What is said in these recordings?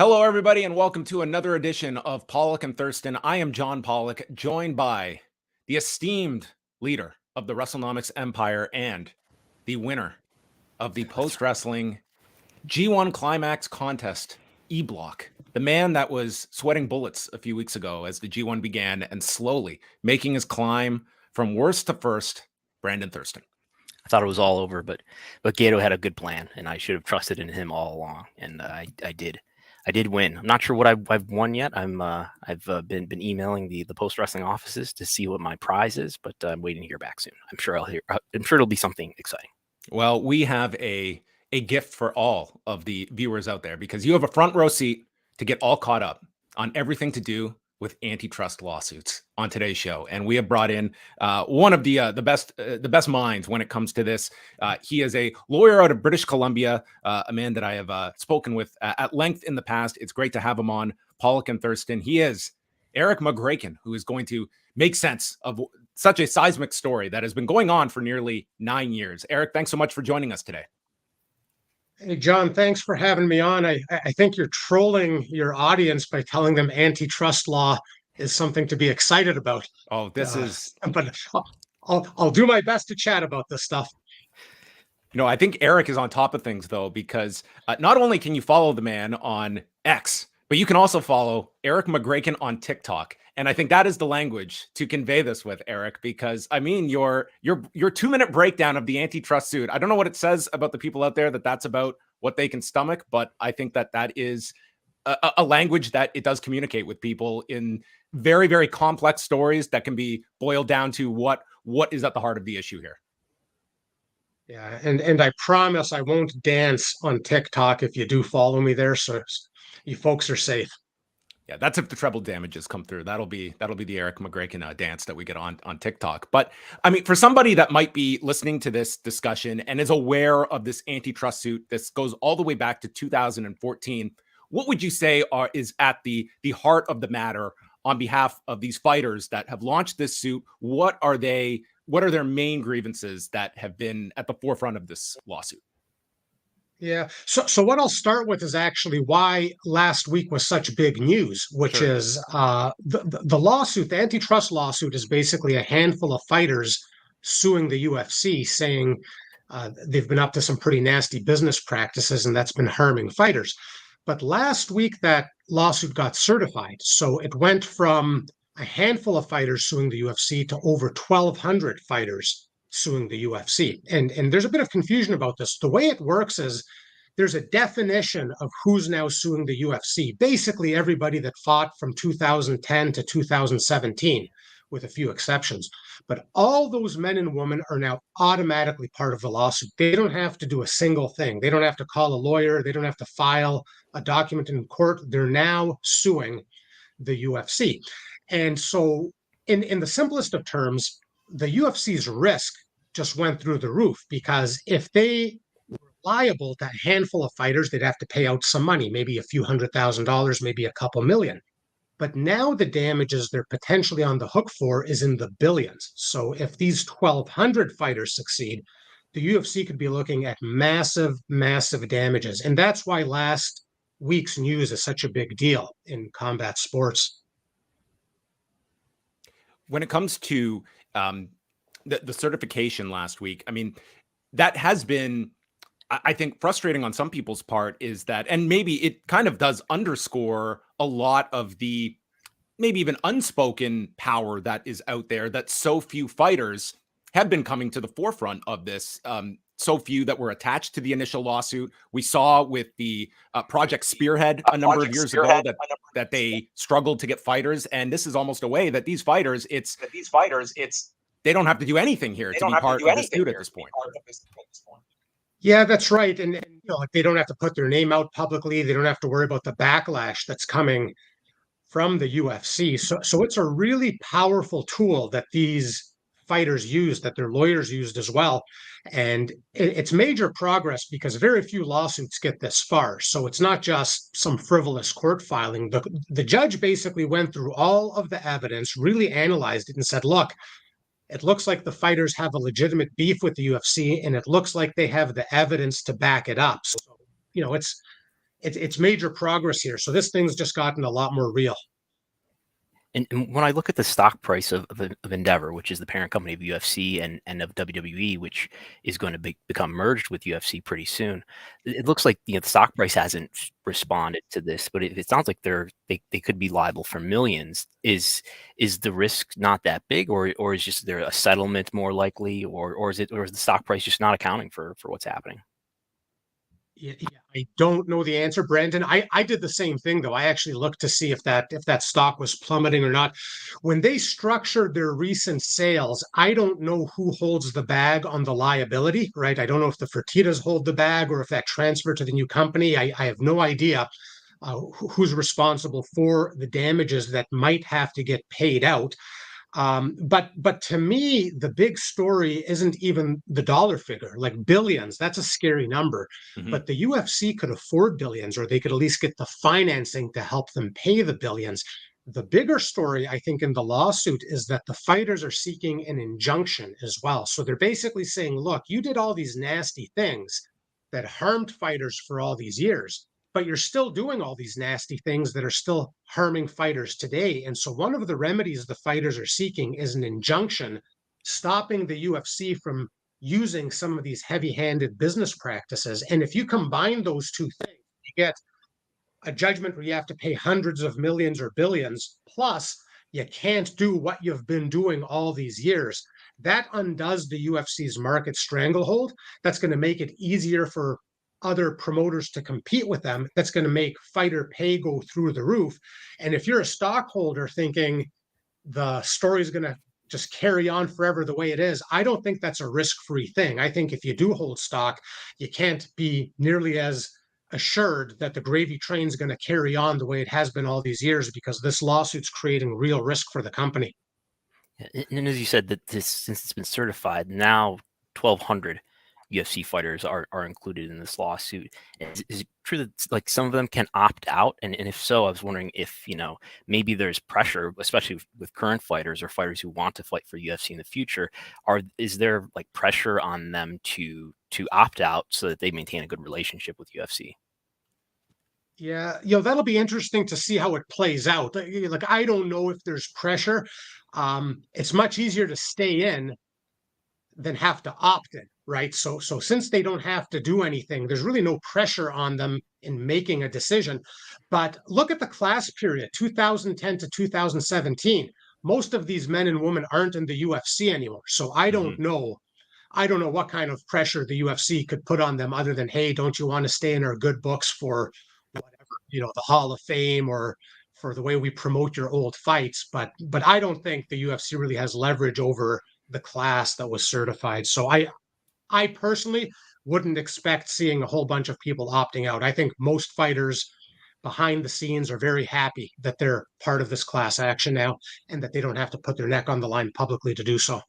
Hello, everybody, and welcome to another edition of Pollock and Thurston. I am John Pollock, joined by the esteemed leader of the Wrestlenomics empire and the winner of the post-wrestling G1 Climax contest E-Block, the man that was sweating bullets a few weeks ago as the G1 began and slowly making his climb from worst to first, Brandon Thurston. I thought it was all over, but Gato had a good plan, and I should have trusted in him all along, and I did. I did win. I'm not sure what I've won yet. I've been emailing the post wrestling offices to see what my prize is, but I'm waiting to hear back soon. I'm sure it'll be something exciting. Well, we have a gift for all of the viewers out there because you have a front row seat to get all caught up on everything to do with antitrust lawsuits on today's show. And we have brought in one of the best minds when it comes to this. He is a lawyer out of British Columbia, a man that I have spoken with at length in the past. It's great to have him on Pollock and Thurston. He is Erik Magraken, who is going to make sense of such a seismic story that has been going on for nearly 9 years. Erik, thanks so much for joining us today. Hey, John, thanks for having me on. I think you're trolling your audience by telling them antitrust law is something to be excited about. Oh, this is... But I'll do my best to chat about this stuff. You know, I think Erik is on top of things, though, because not only can you follow the man on X, but you can also follow Erik Magraken on TikTok. And I think that is the language to convey this with, Erik, because I mean, your 2-minute breakdown of the antitrust suit. I don't know what it says about the people out there that's about what they can stomach, but I think that is a language that it does communicate with people in very, very complex stories that can be boiled down to what is at the heart of the issue here. Yeah, and I promise I won't dance on TikTok if you do follow me there, so you folks are safe. Yeah, that's if the treble damages come through. That'll be the Erik Magraken dance that we get on TikTok. But I mean, for somebody that might be listening to this discussion and is aware of this antitrust suit, this goes all the way back to 2014. What would you say is at the heart of the matter on behalf of these fighters that have launched this suit? What are their main grievances that have been at the forefront of this lawsuit? Yeah. So what I'll start with is actually why last week was such big news, which Sure. is the lawsuit, the antitrust lawsuit is basically a handful of fighters suing the UFC, saying they've been up to some pretty nasty business practices and that's been harming fighters. But last week that lawsuit got certified. So it went from a handful of fighters suing the UFC to over 1,200 fighters suing the UFC. And there's a bit of confusion about this. The way it works is there's a definition of who's now suing the UFC. Basically, everybody that fought from 2010 to 2017, with a few exceptions. But all those men and women are now automatically part of the lawsuit. They don't have to do a single thing. They don't have to call a lawyer. They don't have to file a document in court. They're now suing the UFC. And so in the simplest of terms, the UFC's risk just went through the roof, because if they were liable to a handful of fighters, they'd have to pay out some money, maybe a few $100,000, maybe a couple million. But now the damages they're potentially on the hook for is in the billions. So if these 1,200 fighters succeed, the UFC could be looking at massive, massive damages. And that's why last week's news is such a big deal in combat sports. When it comes to the certification last week, I mean, that has been, I think, frustrating on some people's part, is that, and maybe it kind of does underscore a lot of the maybe even unspoken power that is out there, that so few fighters have been coming to the forefront of this. So few that were attached to the initial lawsuit. We saw with the Project Spearhead a number of years ago that they struggled to get fighters. And this is almost a way that these fighters, they don't have to do anything here to be part of this suit at this point. Yeah, that's right. And you know, like, they don't have to put their name out publicly. They don't have to worry about the backlash that's coming from the UFC. So it's a really powerful tool that these fighters used, that their lawyers used as well. And it's major progress, because very few lawsuits get this far. So it's not just some frivolous court filing. The judge basically went through all of the evidence, really analyzed it, and said, look, it looks like the fighters have a legitimate beef with the UFC, and it looks like they have the evidence to back it up. So, you know, it's major progress here. So this thing's just gotten a lot more real. And when I look at the stock price of Endeavor, which is the parent company of UFC and of WWE, which is going to become merged with UFC pretty soon, it looks like the stock price hasn't responded to this, but it sounds like they could be liable for millions. Is the risk not that big, or is just there a settlement more likely, or is the stock price just not accounting for what's happening? Yeah, I don't know the answer, Brandon. I did the same thing though. I actually looked to see if that stock was plummeting or not. When they structured their recent sales, I don't know who holds the bag on the liability, right? I don't know if the Fertitas hold the bag or if that transferred to the new company. I have no idea who's responsible for the damages that might have to get paid out. But to me, the big story isn't even the dollar figure, like billions. That's a scary number. Mm-hmm. But the UFC could afford billions, or they could at least get the financing to help them pay the billions. The bigger story, I think, in the lawsuit is that the fighters are seeking an injunction as well. So they're basically saying, look, you did all these nasty things that harmed fighters for all these years, but you're still doing all these nasty things that are still harming fighters today. And so one of the remedies the fighters are seeking is an injunction stopping the UFC from using some of these heavy-handed business practices. And if you combine those two things, you get a judgment where you have to pay hundreds of millions or billions, plus you can't do what you've been doing all these years. That undoes the UFC's market stranglehold. That's going to make it easier for other promoters to compete with them. That's going to make fighter pay go through the roof. And if you're a stockholder thinking the story is going to just carry on forever the way it is, I don't think that's a risk-free thing. I think if you do hold stock, you can't be nearly as assured that the gravy train is going to carry on the way it has been all these years, because this lawsuit's creating real risk for the company. And as you said, that since it's been certified, now 1,200 UFC fighters are included in this lawsuit. Is it true that like some of them can opt out? And if so, I was wondering if maybe there's pressure, especially with current fighters or fighters who want to fight for UFC in the future. Is there like pressure on them to opt out so that they maintain a good relationship with UFC? Yeah, that'll be interesting to see how it plays out. Like, I don't know if there's pressure. It's much easier to stay in than have to opt in, right? So since they don't have to do anything, there's really no pressure on them in making a decision. But look at the class period, 2010 to 2017. Most of these men and women aren't in the UFC anymore. So I don't Mm-hmm. know. I don't know what kind of pressure the UFC could put on them other than, hey, don't you want to stay in our good books for whatever, the Hall of Fame, or for the way we promote your old fights. But I don't think the UFC really has leverage over the class that was certified. So I personally wouldn't expect seeing a whole bunch of people opting out. I think most fighters behind the scenes are very happy that they're part of this class action now, and that they don't have to put their neck on the line publicly to do so.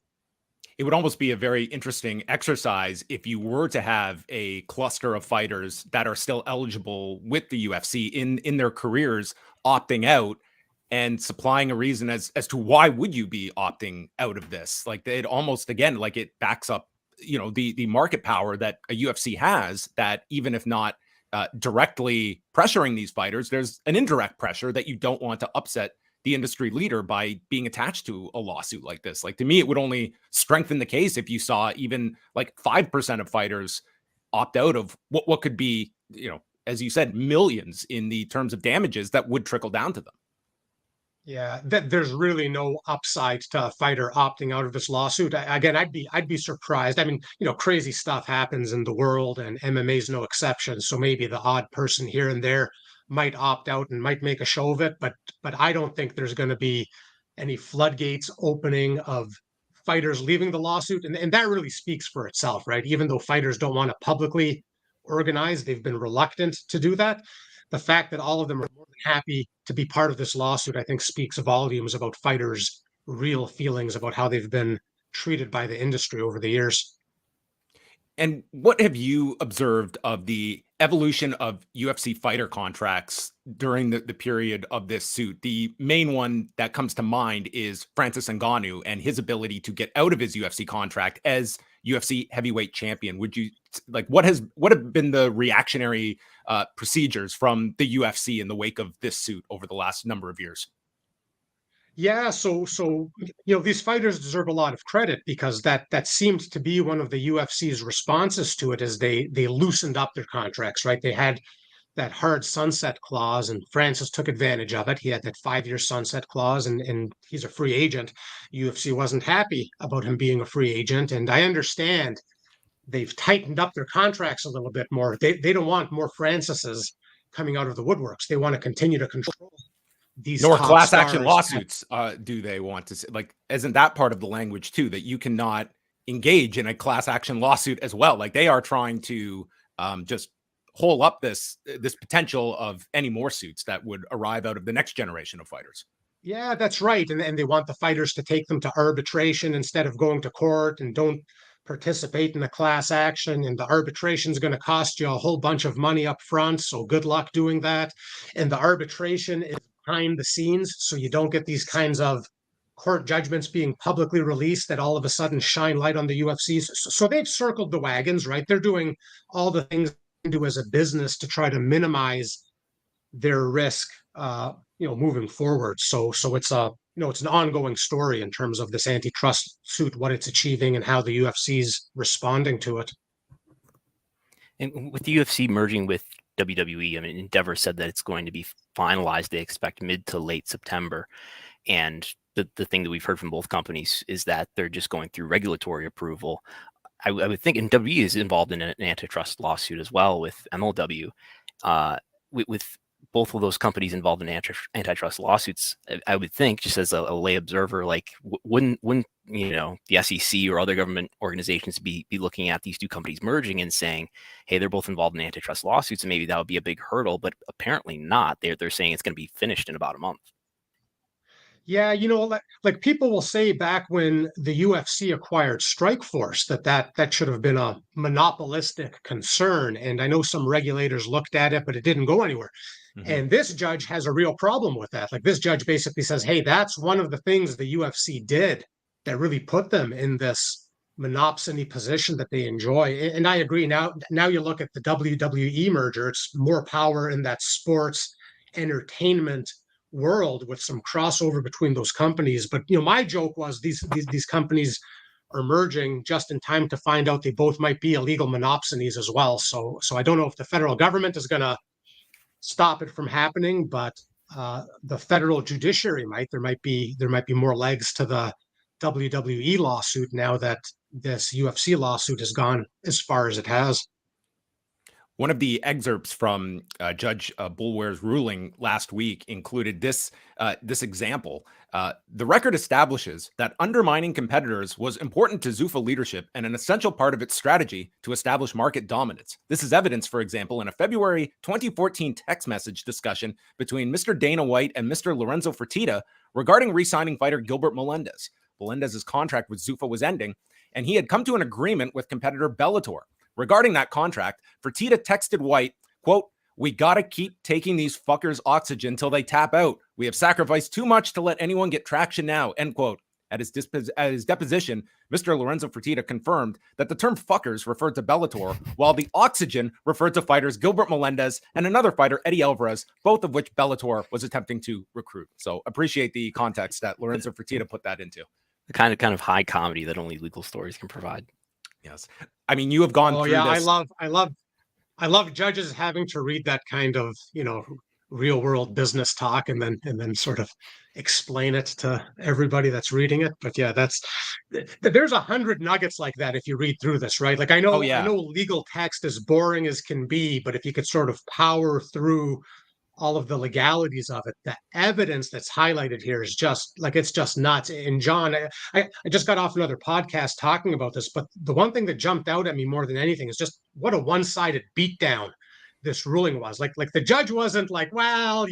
It would almost be a very interesting exercise if you were to have a cluster of fighters that are still eligible with the UFC in their careers opting out, and supplying a reason as to why would you be opting out of this. Like, it almost, again, like it backs up the market power that a UFC has, that even if not directly pressuring these fighters, there's an indirect pressure that you don't want to upset the industry leader by being attached to a lawsuit like this. Like, to me, it would only strengthen the case if you saw even like 5% of fighters opt out of what could be, as you said, millions in the terms of damages that would trickle down to them. Yeah, there's really no upside to a fighter opting out of this lawsuit. Again, I'd be surprised. I mean, crazy stuff happens in the world, and MMA is no exception. So maybe the odd person here and there might opt out and might make a show of it, but I don't think there's going to be any floodgates opening of fighters leaving the lawsuit, and that really speaks for itself, right? Even though fighters don't want to publicly organize, they've been reluctant to do that. The fact that all of them are more than happy to be part of this lawsuit, I think, speaks volumes about fighters' real feelings about how they've been treated by the industry over the years. And what have you observed of the evolution of UFC fighter contracts during the period of this suit? The main one that comes to mind is Francis Ngannou and his ability to get out of his UFC contract as UFC heavyweight champion. Would you like what have been the reactionary procedures from the UFC in the wake of this suit over the last number of years? Yeah, so these fighters deserve a lot of credit because that seemed to be one of the UFC's responses to it, is they loosened up their contracts, right? They had that hard sunset clause, and Francis took advantage of it. He had that 5-year sunset clause, and he's a free agent. UFC wasn't happy about him being a free agent, and I understand they've tightened up their contracts a little bit more. They don't want more Francises coming out of the woodworks. They want to continue to control these Nor top class action stars. lawsuits do they want to say, like, isn't that part of the language too, that you cannot engage in a class action lawsuit as well? Like they are trying to just hole up this potential of any more suits that would arrive out of the next generation of fighters. Yeah, that's right. And they want the fighters to take them to arbitration instead of going to court, and don't participate in a class action. And the arbitration is going to cost you a whole bunch of money up front. So good luck doing that. And the arbitration is behind the scenes. So you don't get these kinds of court judgments being publicly released that all of a sudden shine light on the UFC. So they've circled the wagons, right? They're doing all the things they do as a business to try to minimize their risk, moving forward. So it's it's an ongoing story in terms of this antitrust suit, what it's achieving, and how the UFC's responding to it. And with the UFC merging with WWE, I mean, Endeavor said that it's going to be finalized. They expect mid to late September. And the thing that we've heard from both companies is that they're just going through regulatory approval. I would think, and WWE is involved in an antitrust lawsuit as well with MLW. With both of those companies involved in antitrust lawsuits, I would think, just as a lay observer, like wouldn't the SEC or other government organizations be looking at these two companies merging and saying, hey, they're both involved in antitrust lawsuits, and maybe that would be a big hurdle, but apparently not. They're saying it's going to be finished in about a month. Yeah, like people will say back when the UFC acquired Strikeforce that should have been a monopolistic concern. And I know some regulators looked at it, but it didn't go anywhere. Mm-hmm. And this judge has a real problem with that. Like this judge basically says, hey, that's one of the things the UFC did that really put them in this monopsony position that they enjoy. And I agree. Now you look at the WWE merger, it's more power in that sports entertainment world with some crossover between those companies. But my joke was these companies are merging just in time to find out they both might be illegal monopsonies as well. So I don't know if the federal government is going to stop it from happening, but the federal judiciary might. There might be more legs to the WWE lawsuit now that this UFC lawsuit has gone as far as it has. One of the excerpts from Judge Boulware's ruling last week included this example. The record establishes that undermining competitors was important to Zuffa leadership and an essential part of its strategy to establish market dominance. This is evidence, for example, in a February 2014 text message discussion between Mr. Dana White and Mr. Lorenzo Fertitta regarding re-signing fighter Gilbert Melendez. Melendez's contract with Zuffa was ending, and he had come to an agreement with competitor Bellator. Regarding that contract, Fertitta texted White, quote, "We gotta keep taking these fuckers oxygen till they tap out. We have sacrificed too much to let anyone get traction now," end quote. At his deposition, Mr. Lorenzo Fertitta confirmed that the term fuckers referred to Bellator, while the oxygen referred to fighters Gilbert Melendez and another fighter, Eddie Alvarez, both of which Bellator was attempting to recruit. So appreciate the context that Lorenzo Fertitta put that into. The kind of high comedy that only legal stories can provide. Yes. I mean, you have gone through this. I love judges having to read that kind of, real world business talk and then sort of explain it to everybody that's reading it. But yeah, there's 100 nuggets like that if you read through this, right? Like I know legal text is boring as can be, but if you could sort of power through all of the legalities of it, the evidence that's highlighted here is just like, it's just nuts. And John, I just got off another podcast talking about this, but the one thing that jumped out at me more than anything is just what a one-sided beatdown this ruling was. Like the judge wasn't like, well,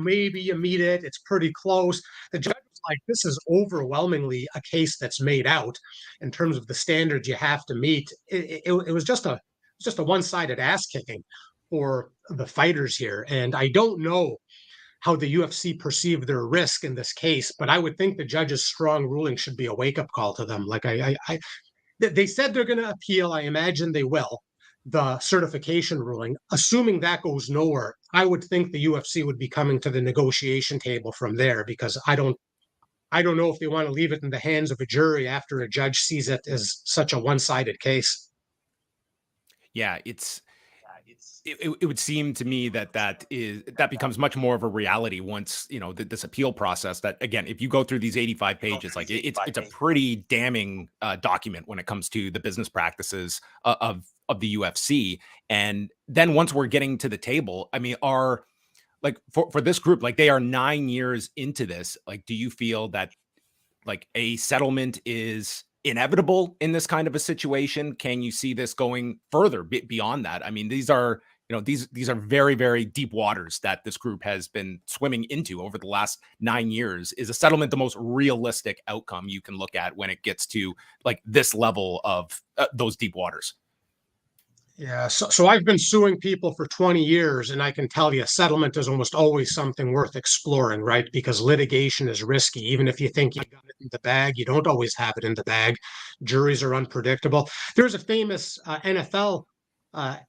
maybe you meet it, it's pretty close. The judge was like, this is overwhelmingly a case that's made out in terms of the standards you have to meet. It was just a one-sided ass kicking for the fighters here. And I don't know how the UFC perceived their risk in this case, but I would think the judge's strong ruling should be a wake-up call to them. Like they said they're going to appeal. I imagine they will, the certification ruling. Assuming that goes nowhere, I would think the UFC would be coming to the negotiation table from there, because I don't know if they want to leave it in the hands of a jury after a judge sees it as such a one-sided case. Yeah, it would seem to me that becomes much more of a reality once, this appeal process. That, again, if you go through these 85 pages, like it's a pretty damning document when it comes to the business practices of the UFC. And then once we're getting to the table, I mean, for this group, like, they are 9 years into this. Like, do you feel that, like, a settlement is inevitable in this kind of a situation? Can you see this going further beyond that? I mean, these are very, very deep waters that this group has been swimming into over the last 9 years. Is a settlement the most realistic outcome you can look at when it gets to, like, this level of those deep waters? Yeah, so I've been suing people for 20 years, and I can tell you settlement is almost always something worth exploring, right? Because litigation is risky. Even if you think you got it in the bag, you don't always have it in the bag. Juries are unpredictable. There's a famous NFL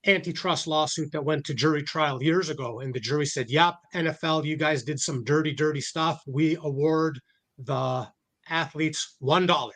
antitrust lawsuit that went to jury trial years ago, and the jury said, "Yep, NFL, you guys did some dirty, dirty stuff. We award the athletes $1."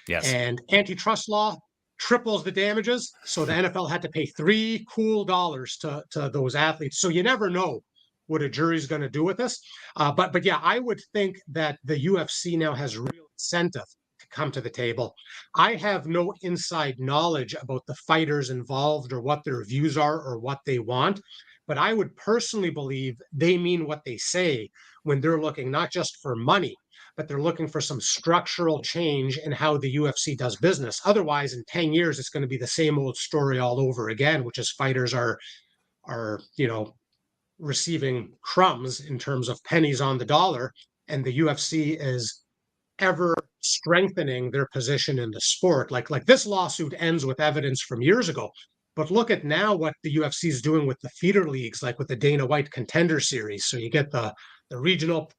Yes. And antitrust law triples the damages. So the NFL had to pay $3 cool to those athletes. So you never know what a jury's going to do with this. But yeah, I would think that the UFC now has real incentive to come to the table. I have no inside knowledge about the fighters involved or what their views are or what they want. But I would personally believe they mean what they say when they're looking not just for money, but they're looking for some structural change in how the UFC does business. Otherwise, in 10 years, it's going to be the same old story all over again, which is fighters are receiving crumbs in terms of pennies on the dollar, and the UFC is ever strengthening their position in the sport. Like this lawsuit ends with evidence from years ago. But look at now what the UFC is doing with the feeder leagues, like with the Dana White Contender Series. So you get the regional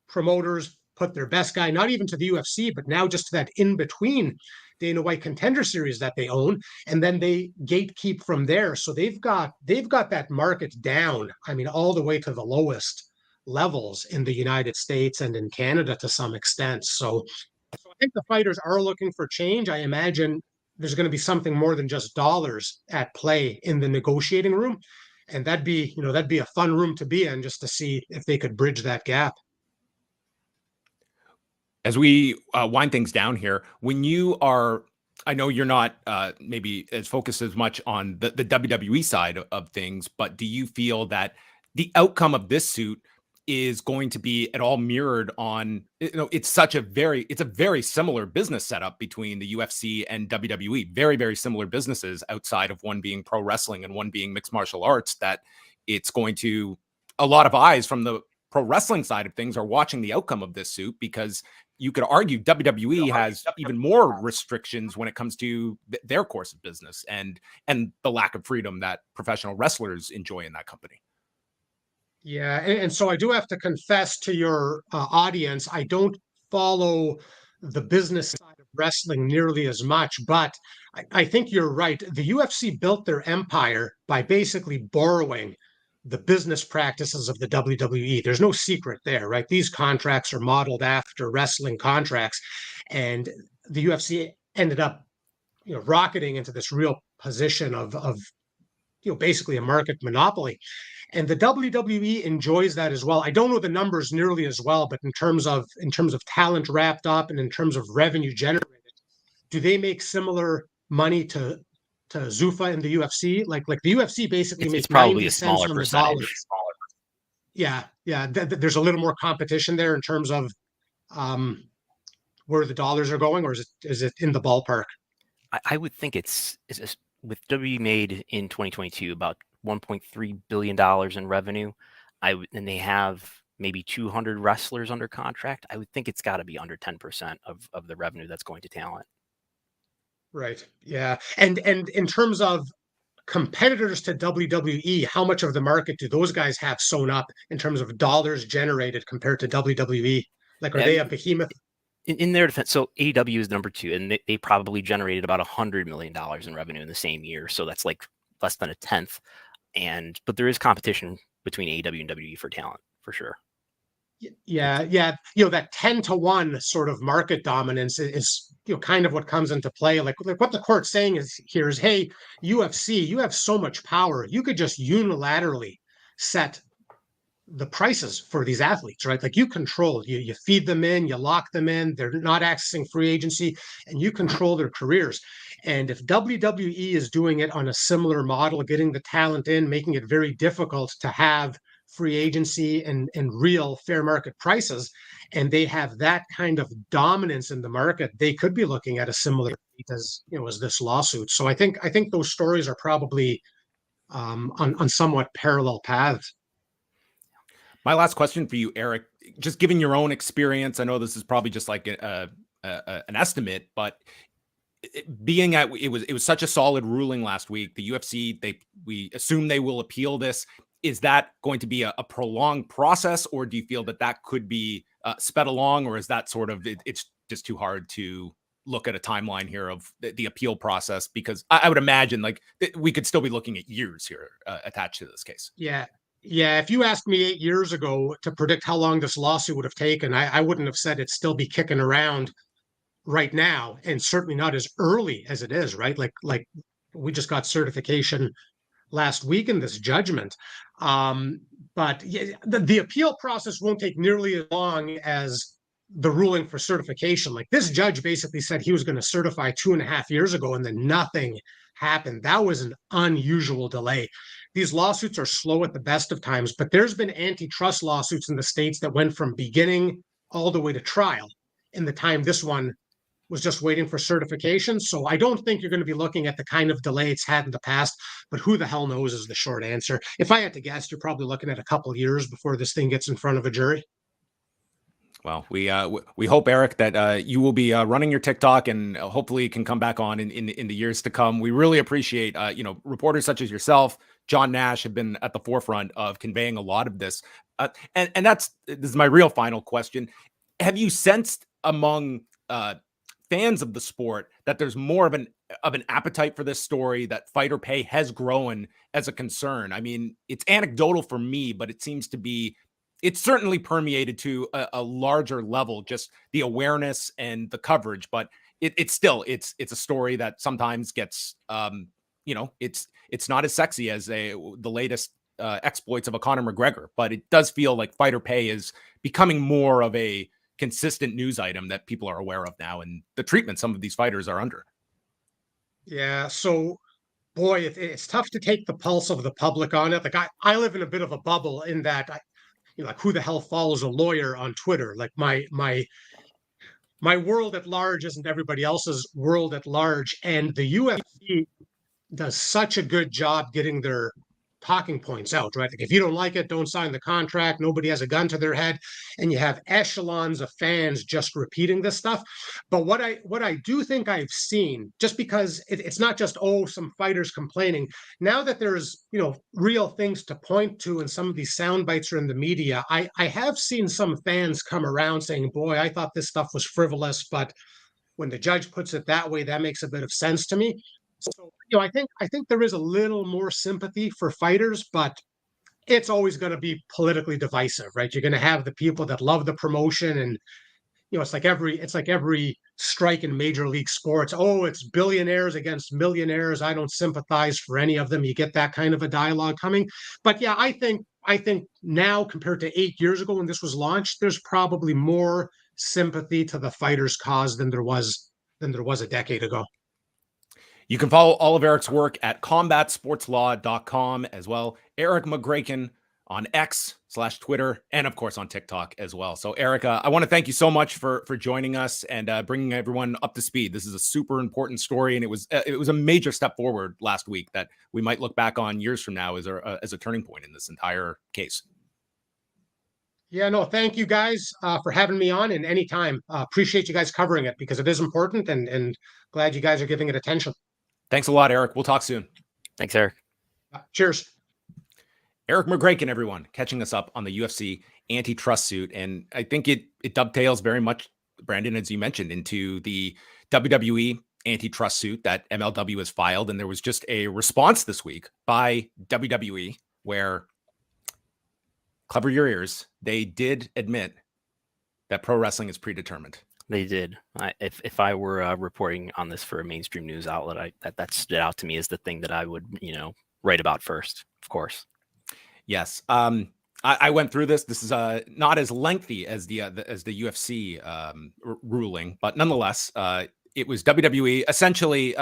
promoters put their best guy, not even to the UFC, but now just to that in-between Dana White Contender Series that they own, and then they gatekeep from there. So they've got that market down. I mean, all the way to the lowest levels in the United States and in Canada to some extent. So I think the fighters are looking for change. I imagine there's going to be something more than just dollars at play in the negotiating room, and that'd be a fun room to be in, just to see if they could bridge that gap. As we wind things down here, I know you're not maybe as focused as much on the WWE side of things, but do you feel that the outcome of this suit is going to be at all mirrored on, it's a very similar business setup between the UFC and WWE, very, very similar businesses outside of one being pro wrestling and one being mixed martial arts, that it's going to, a lot of eyes from the pro wrestling side of things are watching the outcome of this suit, because you could argue WWE has even more restrictions when it comes to their course of business and the lack of freedom that professional wrestlers enjoy in that company. Yeah, and so I do have to confess to your audience, I don't follow the business side of wrestling nearly as much, but I think you're right. The UFC built their empire by basically borrowing the business practices of the WWE. There's no secret there, right? These contracts are modeled after wrestling contracts, and the UFC ended up, rocketing into this real position of basically a market monopoly. And the WWE enjoys that as well. I don't know the numbers nearly as well, but in terms of talent wrapped up and in terms of revenue generated, do they make similar money to Zuffa in the UFC? Like the UFC basically makes probably 90 a cents smaller on the percentage. dollar. Yeah. There's a little more competition there in terms of where the dollars are going, or is it in the ballpark? I would think it's with WWE made in 2022 about $1.3 billion in revenue. And they have maybe 200 wrestlers under contract. I would think it's got to be under 10% of the revenue that's going to talent. Right. Yeah. And in terms of competitors to WWE, how much of the market do those guys have sewn up in terms of dollars generated compared to WWE? Like, are they a behemoth? in their defense, so AEW is number 2, and they probably generated about $100 million in revenue in the same year. So that's like less than a tenth. But there is competition between AEW and WWE for talent, for sure. Yeah. That 10-1 sort of market dominance is kind of what comes into play. Like what the court's saying here is, hey, UFC, you have so much power. You could just unilaterally set the prices for these athletes, right? Like you control, you feed them in, you lock them in, they're not accessing free agency, and you control their careers. And if WWE is doing it on a similar model, getting the talent in, making it very difficult to have free agency and real fair market prices, and they have that kind of dominance in the market, they could be looking at a similar as this lawsuit. So I think those stories are probably on somewhat parallel paths. My last question for you, Erik, just given your own experience, I know this is probably just like an estimate, but being at it was such a solid ruling last week. The UFC, we assume they will appeal this. Is that going to be a prolonged process, or do you feel that could be sped along, or is that sort of it's just too hard to look at a timeline here of the appeal process? Because I would imagine like we could still be looking at years here attached to this case. Yeah. If you asked me 8 years ago to predict how long this lawsuit would have taken, I wouldn't have said it'd still be kicking around right now, and certainly not as early as it is, right? Like we just got certification last week in this judgment. But yeah, the appeal process won't take nearly as long as the ruling for certification. Like this judge basically said he was going to certify 2.5 years ago, and then nothing happened. That was an unusual delay. These lawsuits are slow at the best of times, but there's been antitrust lawsuits in the States that went from beginning all the way to trial in the time this one was just waiting for certification. So I don't think you're going to be looking at the kind of delay it's had in the past, but who the hell knows is the short answer. If I had to guess, you're probably looking at a couple of years before this thing gets in front of a jury. Well, we hope, Erik, that you will be running your TikTok and hopefully can come back on in the years to come. We really appreciate reporters such as yourself. John Nash have been at the forefront of conveying a lot of this, and this is my real final question. Have you sensed among fans of the sport that there's more of an appetite for this story, that fighter pay has grown as a concern? I mean, it's anecdotal for me, but it seems to be. It's certainly permeated to a larger level, just the awareness and the coverage, but it's still a story that sometimes gets, it's not as sexy as the latest exploits of a Conor McGregor, but it does feel like fighter pay is becoming more of a consistent news item that people are aware of now, and the treatment some of these fighters are under. Yeah. So, boy, it's tough to take the pulse of the public on it. Like I live in a bit of a bubble in that like who the hell follows a lawyer on Twitter? Like my world at large isn't everybody else's world at large. And the UFC does such a good job getting their talking points out, right? Like if you don't like it, don't sign the contract. Nobody has a gun to their head, and you have echelons of fans just repeating this stuff. But what I do think I've seen, just because it's not just some fighters complaining. Now that there's real things to point to, and some of these sound bites are in the media, I have seen some fans come around saying, "Boy, I thought this stuff was frivolous, but when the judge puts it that way, that makes a bit of sense to me." So, I think there is a little more sympathy for fighters, but it's always going to be politically divisive, right? You're going to have the people that love the promotion, and it's like every strike in major league sports. Oh, it's billionaires against millionaires. I don't sympathize for any of them. You get that kind of a dialogue coming. But yeah, I think now compared to 8 years ago when this was launched, there's probably more sympathy to the fighters' cause than there was a decade ago. You can follow all of Erik's work at combatsportslaw.com as well. Erik Magraken on X/Twitter, and of course on TikTok as well. So Erik, I want to thank you so much for joining us and bringing everyone up to speed. This is a super important story, and it was a major step forward last week that we might look back on years from now as a turning point in this entire case. Yeah, no, thank you guys for having me on, and anytime. Appreciate you guys covering it because it is important, and glad you guys are giving it attention. Thanks a lot, Erik. We'll talk soon. Thanks, Erik. Cheers. Erik Magraken, everyone, catching us up on the UFC antitrust suit. And I think it dovetails very much Brandon, as you mentioned, into the WWE antitrust suit that MLW has filed. And there was just a response this week by WWE where, cover your ears, they did admit that pro wrestling is predetermined. They did. If I were reporting on this for a mainstream news outlet, that stood out to me as the thing that I would, write about first, of course. Yes. I went through this. This is not as lengthy as the UFC ruling, but nonetheless, it was WWE essentially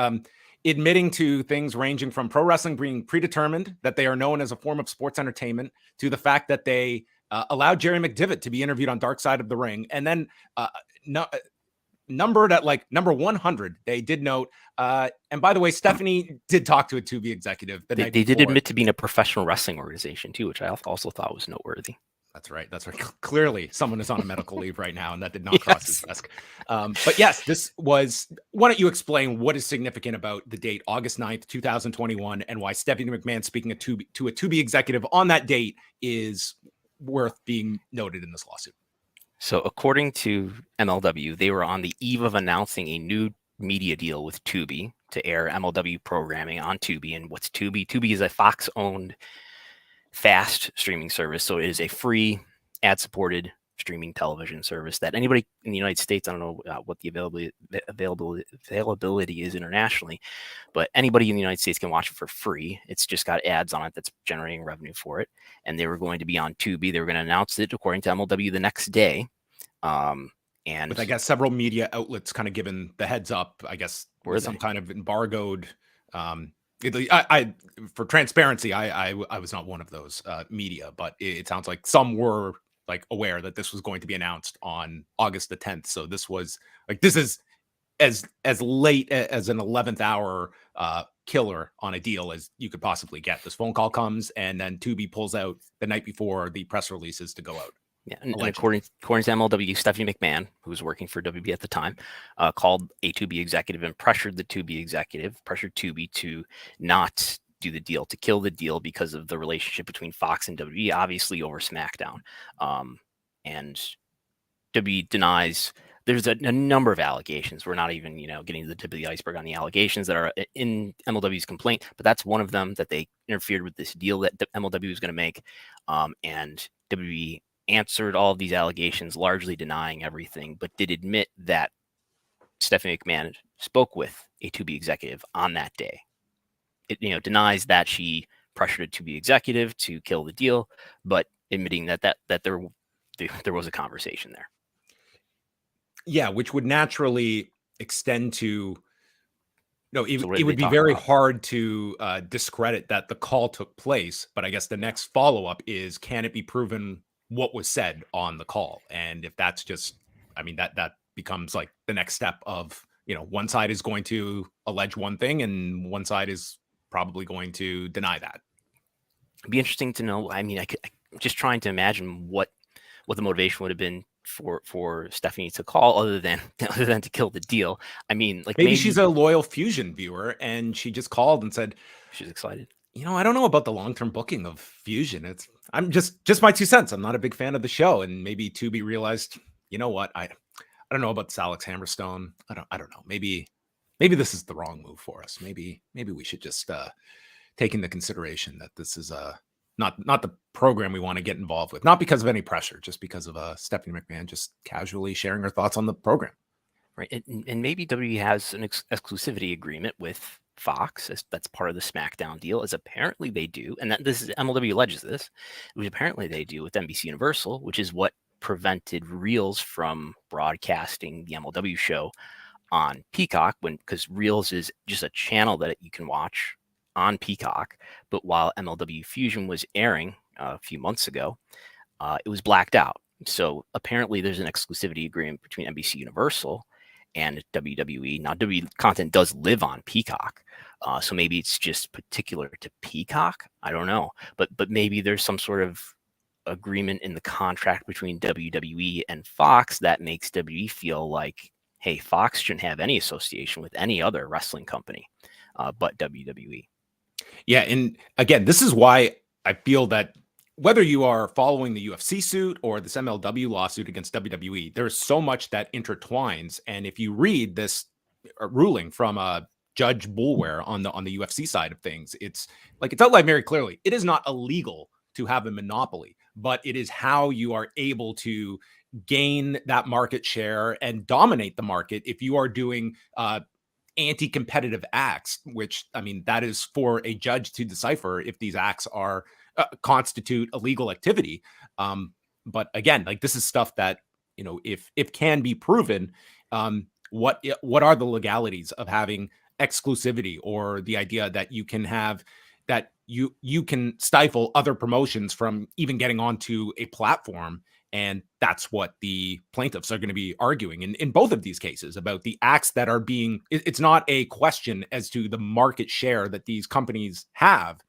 admitting to things ranging from pro wrestling being predetermined, that they are known as a form of sports entertainment, to the fact that they allowed Jerry McDevitt to be interviewed on Dark Side of the Ring, and then numbered at like number 100. They did note, and by the way, Stephanie did talk to a Tubi executive. They did admit to being a professional wrestling organization too, which I also thought was noteworthy. That's right. Clearly, someone is on a medical leave right now, and that did not cross his desk. But yes, this was. Why don't you explain what is significant about the date, August 9th, 2021, and why Stephanie McMahon speaking to a Tubi executive on that date is worth being noted in this lawsuit? So, according to MLW, they were on the eve of announcing a new media deal with Tubi to air MLW programming on Tubi. And what's Tubi? Tubi is a Fox-owned fast streaming service. So it is a free ad-supported streaming television service that anybody in the United States, I don't know what the availability is internationally, but anybody in the United States can watch it for free. It's just got ads on it that's generating revenue for it. And they were going to be on Tubi. They were going to announce it, according to MLW, the next day. And with, I guess, several media outlets kind of given the heads up, I guess, were some kind of embargoed. I for transparency, I was not one of those media, but it sounds like some were like aware that this was going to be announced on August the 10th. So this is as late as an 11th hour killer on a deal as you could possibly get. This phone call comes, and then Tubi pulls out the night before the press releases to go out. Yeah, and according to MLW, Stephanie McMahon, who was working for WB at the time, called a Tubi executive and pressured Tubi to not do the deal, to kill the deal because of the relationship between Fox and WWE, obviously over SmackDown. And WWE denies. There's a number of allegations. We're not even, getting to the tip of the iceberg on the allegations that are in MLW's complaint, but that's one of them, that they interfered with this deal that MLW was going to make, and WWE answered all of these allegations, largely denying everything, but did admit that Stephanie McMahon spoke with a Tubi executive on that day. It denies that she pressured a Tubi executive to kill the deal, but admitting that there was a conversation there. Yeah, which would naturally extend to. No, it would be very hard to discredit that the call took place, but I guess the next follow-up is, can it be proven what was said on the call? And if that's just, that becomes like the next step of, one side is going to allege one thing and one side is probably going to deny that. It'd be interesting to know. I'm just trying to imagine what the motivation would have been for Stephanie to call other than to kill the deal. Maybe she's a loyal Fusion viewer and she just called and said she's excited. I don't know about the long-term booking of Fusion. I'm just my 2 cents. I'm not a big fan of the show. And maybe Tubi realized, you know what? I don't know about this Alex Hammerstone. I don't know. Maybe this is the wrong move for us. Maybe we should just take into consideration that this is not the program we want to get involved with. Not because of any pressure, just because of Stephanie McMahon just casually sharing her thoughts on the program. Right. And maybe WWE has an exclusivity agreement with Fox, that's part of the SmackDown deal, as apparently they do, and that this is MLW alleges this, which apparently they do with NBC Universal, which is what prevented Reels from broadcasting the MLW show on Peacock, because Reels is just a channel that you can watch on Peacock. But while MLW Fusion was airing a few months ago, it was blacked out. So apparently there's an exclusivity agreement between NBC Universal and WWE. Now, WWE content does live on Peacock, so maybe it's just particular to Peacock. I don't know, but maybe there's some sort of agreement in the contract between WWE and Fox that makes WWE feel like, hey, Fox shouldn't have any association with any other wrestling company but WWE. Yeah, and again, this is why I feel that whether you are following the UFC suit or this MLW lawsuit against WWE, there's so much that intertwines. And if you read this ruling from Judge Boulware on the UFC side of things, it's outlined very clearly. It is not illegal to have a monopoly, but it is how you are able to gain that market share and dominate the market if you are doing anti-competitive acts, which, I mean, that is for a judge to decipher if these acts are constitute illegal activity. But again, like, this is stuff that, you know, if can be proven, what are the legalities of having exclusivity, or the idea that you can have that you can stifle other promotions from even getting onto a platform. And that's what the plaintiffs are going to be arguing in both of these cases, about the acts that are being, it's not a question as to the market share that these companies have.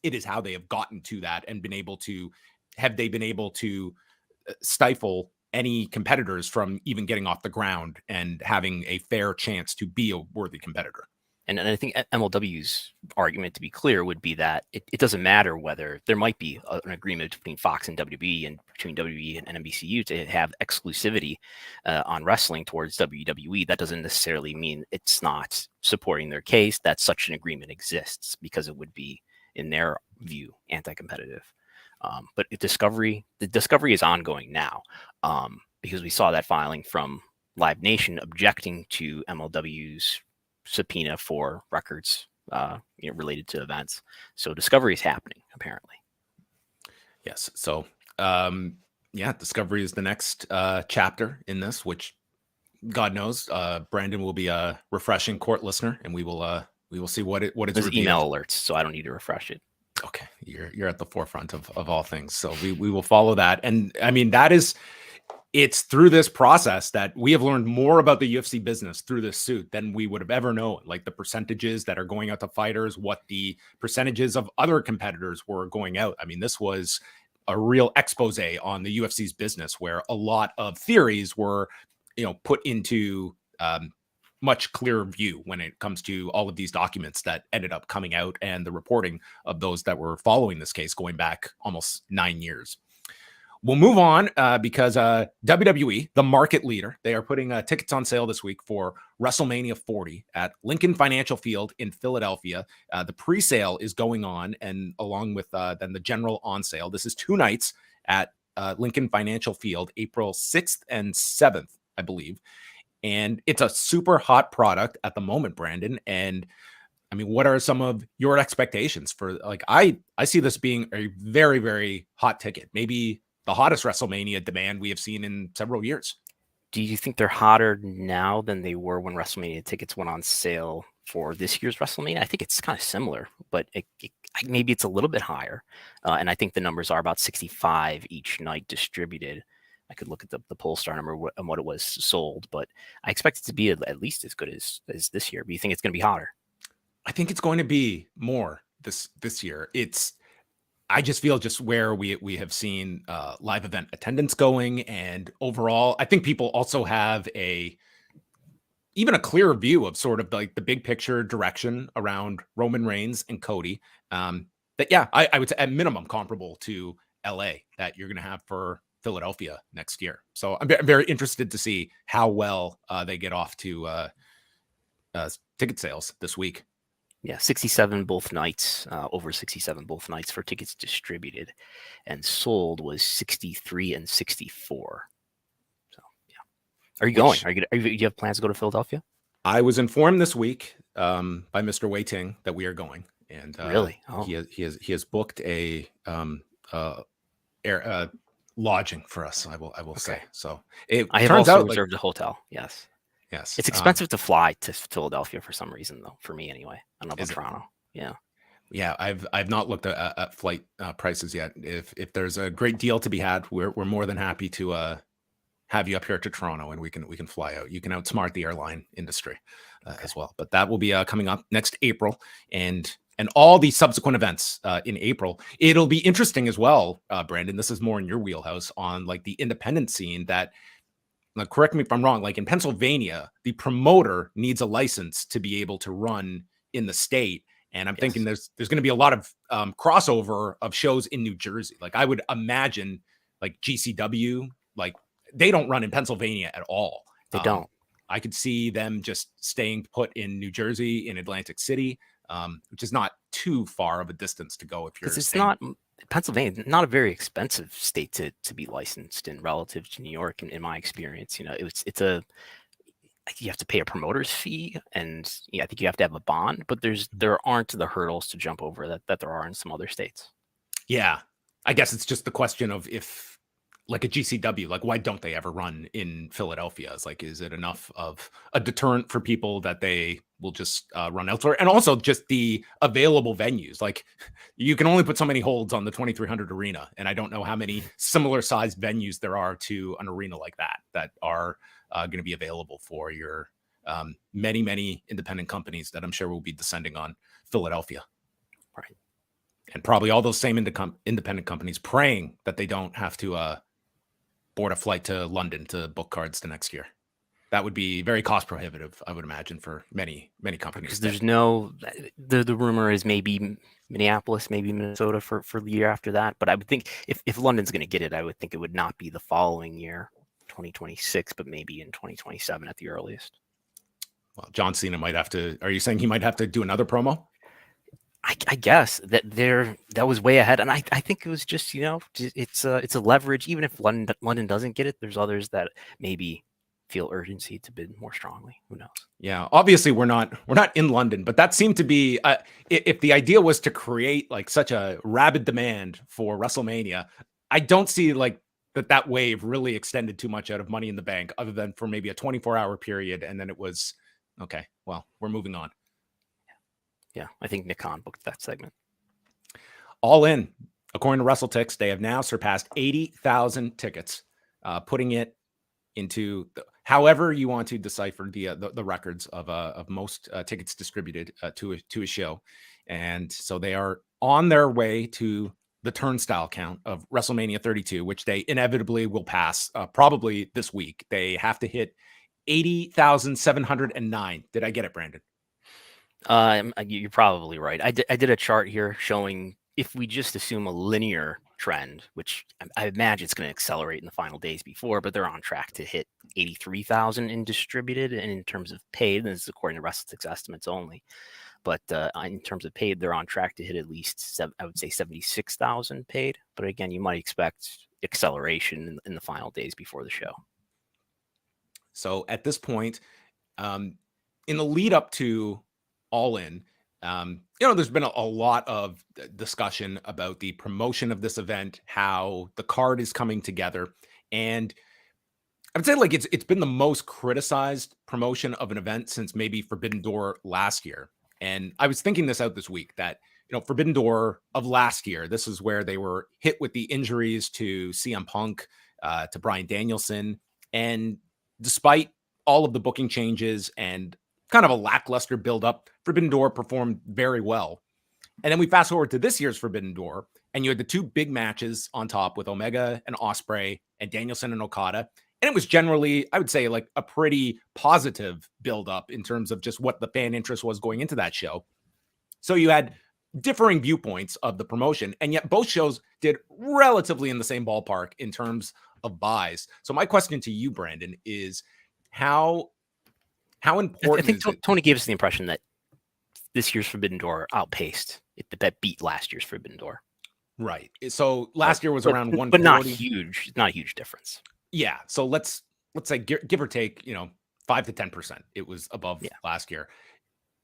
It is how they have gotten to that and have they been able to stifle any competitors from even getting off the ground and having a fair chance to be a worthy competitor. And I think MLW's argument, to be clear, would be that it doesn't matter whether there might be an agreement between Fox and WWE, and between WWE and NBCU to have exclusivity on wrestling towards WWE. That doesn't necessarily mean it's not supporting their case that such an agreement exists, because it would be, in their view, anti-competitive. But the discovery is ongoing now, because we saw that filing from Live Nation objecting to MLW's subpoena for records related to events. So discovery is happening, apparently. Yes. So discovery is the next chapter in this, which, God knows, Brandon will be a refreshing court listener, and we will see what it's There's revealed. email alerts, so I don't need to refresh it. Okay, you're at the forefront of all things, so we will follow that. And I mean, it's through this process that we have learned more about the UFC business through this suit than we would have ever known. Like, the percentages that are going out to fighters, what the percentages of other competitors were going out. I mean, this was a real expose on the UFC's business, where a lot of theories were, put into much clearer view when it comes to all of these documents that ended up coming out, and the reporting of those that were following this case going back almost 9 years. We'll move on because WWE, the market leader, they are putting tickets on sale this week for WrestleMania 40 at Lincoln Financial Field in Philadelphia. The pre-sale is going on, and along with then the general on sale. This is 2 nights at Lincoln Financial Field, April 6th and 7th, I believe. And it's a super hot product at the moment, Brandon. And I mean, what are some of your expectations for, like, I see this being a very, very hot ticket, maybe the hottest WrestleMania demand we have seen in several years. Do you think they're hotter now than they were when WrestleMania tickets went on sale for this year's WrestleMania? I think it's kind of similar, but maybe it's a little bit higher. And I think the numbers are about 65 each night distributed. I could look at the Polestar number and what it was sold, but I expect it to be at least as good as this year. But you think it's going to be hotter? I think it's going to be more this year. I just feel just where we have seen live event attendance going, and overall, I think people also have even a clearer view of sort of like the big picture direction around Roman Reigns and Cody. I would say at minimum comparable to LA that you're going to have for Philadelphia next year. So I'm very interested to see how well they get off to ticket sales this week. Yeah, 67 both nights, over 67 both nights for tickets distributed, and sold was 63 and 64. So yeah, are you going? Do you have plans to go to Philadelphia? I was informed this week by Mr. Wei Ting that we are going, and really, he has booked a lodging for us. I will say. So I have also reserved a hotel. Yes. Yes. It's expensive to fly to Philadelphia for some reason, though, for me anyway. I don't know about Toronto. Yeah. Yeah, I've not looked at flight prices yet. If there's a great deal to be had, we're more than happy to have you up here to Toronto, and we can fly out. You can outsmart the airline industry as well. But that will be coming up next April, and all the subsequent events in April. It'll be interesting as well, Brandon. This is more in your wheelhouse on like the independent scene that. Now, correct me if I'm wrong, like in Pennsylvania, the promoter needs a license to be able to run in the state. And I'm thinking there's going to be a lot of crossover of shows in New Jersey. Like I would imagine like GCW, like they don't run in Pennsylvania at all. They don't. I could see them just staying put in New Jersey, in Atlantic City, which is not too far of a distance to go if you're. It's not Pennsylvania, not a very expensive state to be licensed in relative to New York. In my experience, you know, you have to pay a promoter's fee, and I think you have to have a bond. But there aren't the hurdles to jump over that there are in some other states. Yeah, I guess it's just the question of if. Like a GCW, like why don't they ever run in Philadelphia? It's like, is it enough of a deterrent for people that they will just run elsewhere? And also just the available venues. Like you can only put so many holds on the 2300 arena. And I don't know how many similar sized venues there are to an arena like that are going to be available for your many, many independent companies that I'm sure will be descending on Philadelphia. Right. And probably all those same independent companies praying that they don't have to board a flight to London to book cards the next year. That would be very cost prohibitive, I would imagine, for many companies. Because there's the rumor is maybe Minneapolis, maybe Minnesota for the year after that. But I would think if London's going to get it, I would think it would not be the following year, 2026, but maybe in 2027 at the earliest. Well, John Cena might have to. Are you saying he might have to do another promo? I guess that was way ahead, and I think it was just it's a leverage. Even if London doesn't get it, there's others that maybe feel urgency to bid more strongly. Who knows? Yeah, obviously we're not in London, but that seemed to be if the idea was to create like such a rabid demand for WrestleMania, I don't see like that wave really extended too much out of Money in the Bank, other than for maybe a 24-hour period, and then it was okay. Well, we're moving on. Yeah, I think Nick Khan booked that segment. All In, according to WrestleTix, they have now surpassed 80,000 tickets, putting it into however you want to decipher the records of most tickets distributed to a show, and so they are on their way to the turnstile count of WrestleMania 32, which they inevitably will pass probably this week. They have to hit 80,709. Did I get it, Brandon? You're probably right. I did a chart here showing if we just assume a linear trend, which I imagine it's going to accelerate in the final days before, but they're on track to hit 83,000 in distributed. And in terms of paid, this is according to WrestleTix estimates only, but in terms of paid, they're on track to hit at least I would say 76,000 paid. But again, you might expect acceleration in the final days before the show. So at this point, in the lead up to All In, there's been a lot of discussion about the promotion of this event, how the card is coming together, and I would say like it's been the most criticized promotion of an event since maybe Forbidden Door last year. And I was thinking this out this week that Forbidden Door of last year, this is where they were hit with the injuries to CM Punk, to Bryan Danielson, and despite all of the booking changes and kind of a lackluster build-up, Forbidden Door performed very well. And then we fast forward to this year's Forbidden Door, and you had the two big matches on top with Omega and Ospreay and Danielson and Okada. And it was generally, I would say, like a pretty positive build-up in terms of just what the fan interest was going into that show. So you had differing viewpoints of the promotion, and yet both shows did relatively in the same ballpark in terms of buys. So my question to you, Brandon, is how important I think Tony gave us the impression that this year's Forbidden Door outpaced it, that beat last year's Forbidden Door. Right. So last year was around 140. But not huge. Not a huge difference. Yeah. So let's say give or take, 5 to 10%. It was above last year.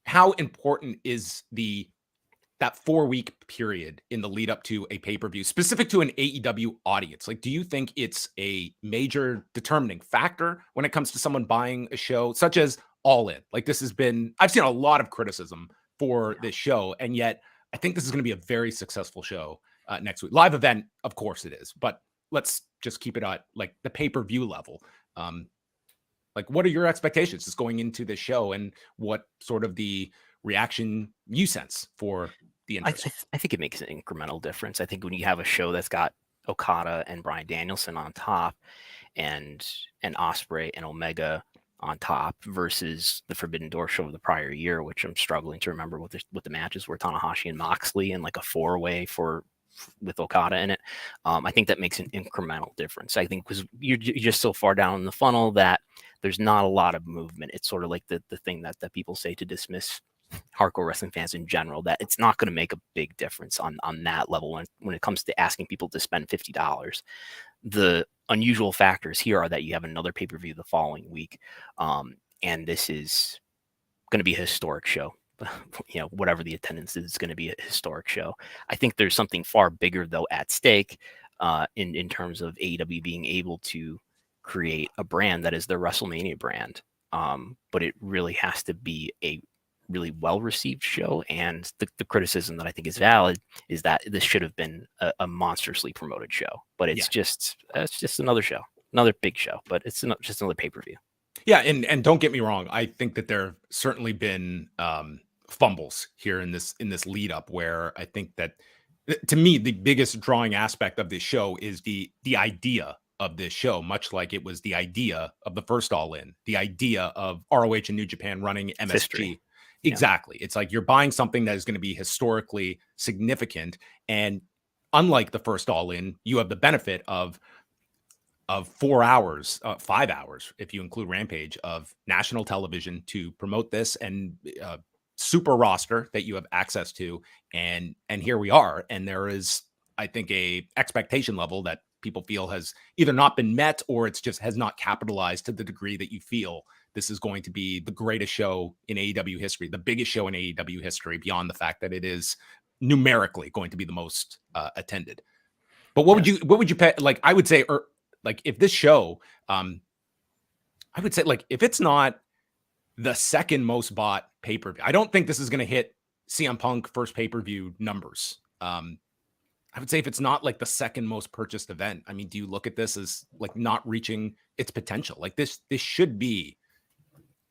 How important is that 4-week period in the lead up to a pay-per-view specific to an AEW audience? Like, do you think it's a major determining factor when it comes to someone buying a show such as All In? Like, I've seen a lot of criticism for this show, and yet I think this is going to be a very successful show next week. Live event, of course it is, but let's just keep it at like the pay-per-view level. Like, what are your expectations just going into this show, and what sort of the reaction you sense for the interest? I think it makes an incremental difference. I think when you have a show that's got Okada and Bryan Danielson on top, and Ospreay and Omega on top versus the Forbidden Door show of the prior year, which I'm struggling to remember what the matches were, Tanahashi and Moxley, and like a 4-way with Okada in it. I think that makes an incremental difference. I think because you're just so far down in the funnel that there's not a lot of movement. It's sort of like the thing that people say to dismiss hardcore wrestling fans in general, that it's not going to make a big difference on that level when it comes to asking people to spend $50. The unusual factors here are that you have another pay-per-view the following week, and this is going to be a historic show. Whatever the attendance is going to be a historic show. I think there's something far bigger though at stake in terms of AEW being able to create a brand that is their WrestleMania brand. But it really has to be a really well-received show, and the criticism that I think is valid is that this should have been a monstrously promoted show, but it's just another show, another big show, but it's just another pay-per-view. Yeah, and don't get me wrong, I think that there have certainly been fumbles here in this lead up, where I think that, to me, the biggest drawing aspect of this show is the idea of this show, much like it was the idea of the first All In, the idea of ROH and New Japan running MSG. History. Exactly. It's like you're buying something that is going to be historically significant. And unlike the first All In, you have the benefit of 4 hours, 5 hours, if you include Rampage, of national television to promote this, and super roster that you have access to. And here we are. And there is, I think, a expectation level that people feel has either not been met, or it's just has not capitalized to the degree that you feel this is going to be the greatest show in AEW history, the biggest show in AEW history, beyond the fact that it is numerically going to be the most attended. But what would you pay? Like, I would say, like, if this show, I would say, like, if it's not the second most bought pay-per-view, I don't think this is going to hit CM Punk first pay-per-view numbers. I would say if it's not like the second most purchased event, I mean, do you look at this as like not reaching its potential? Like this should be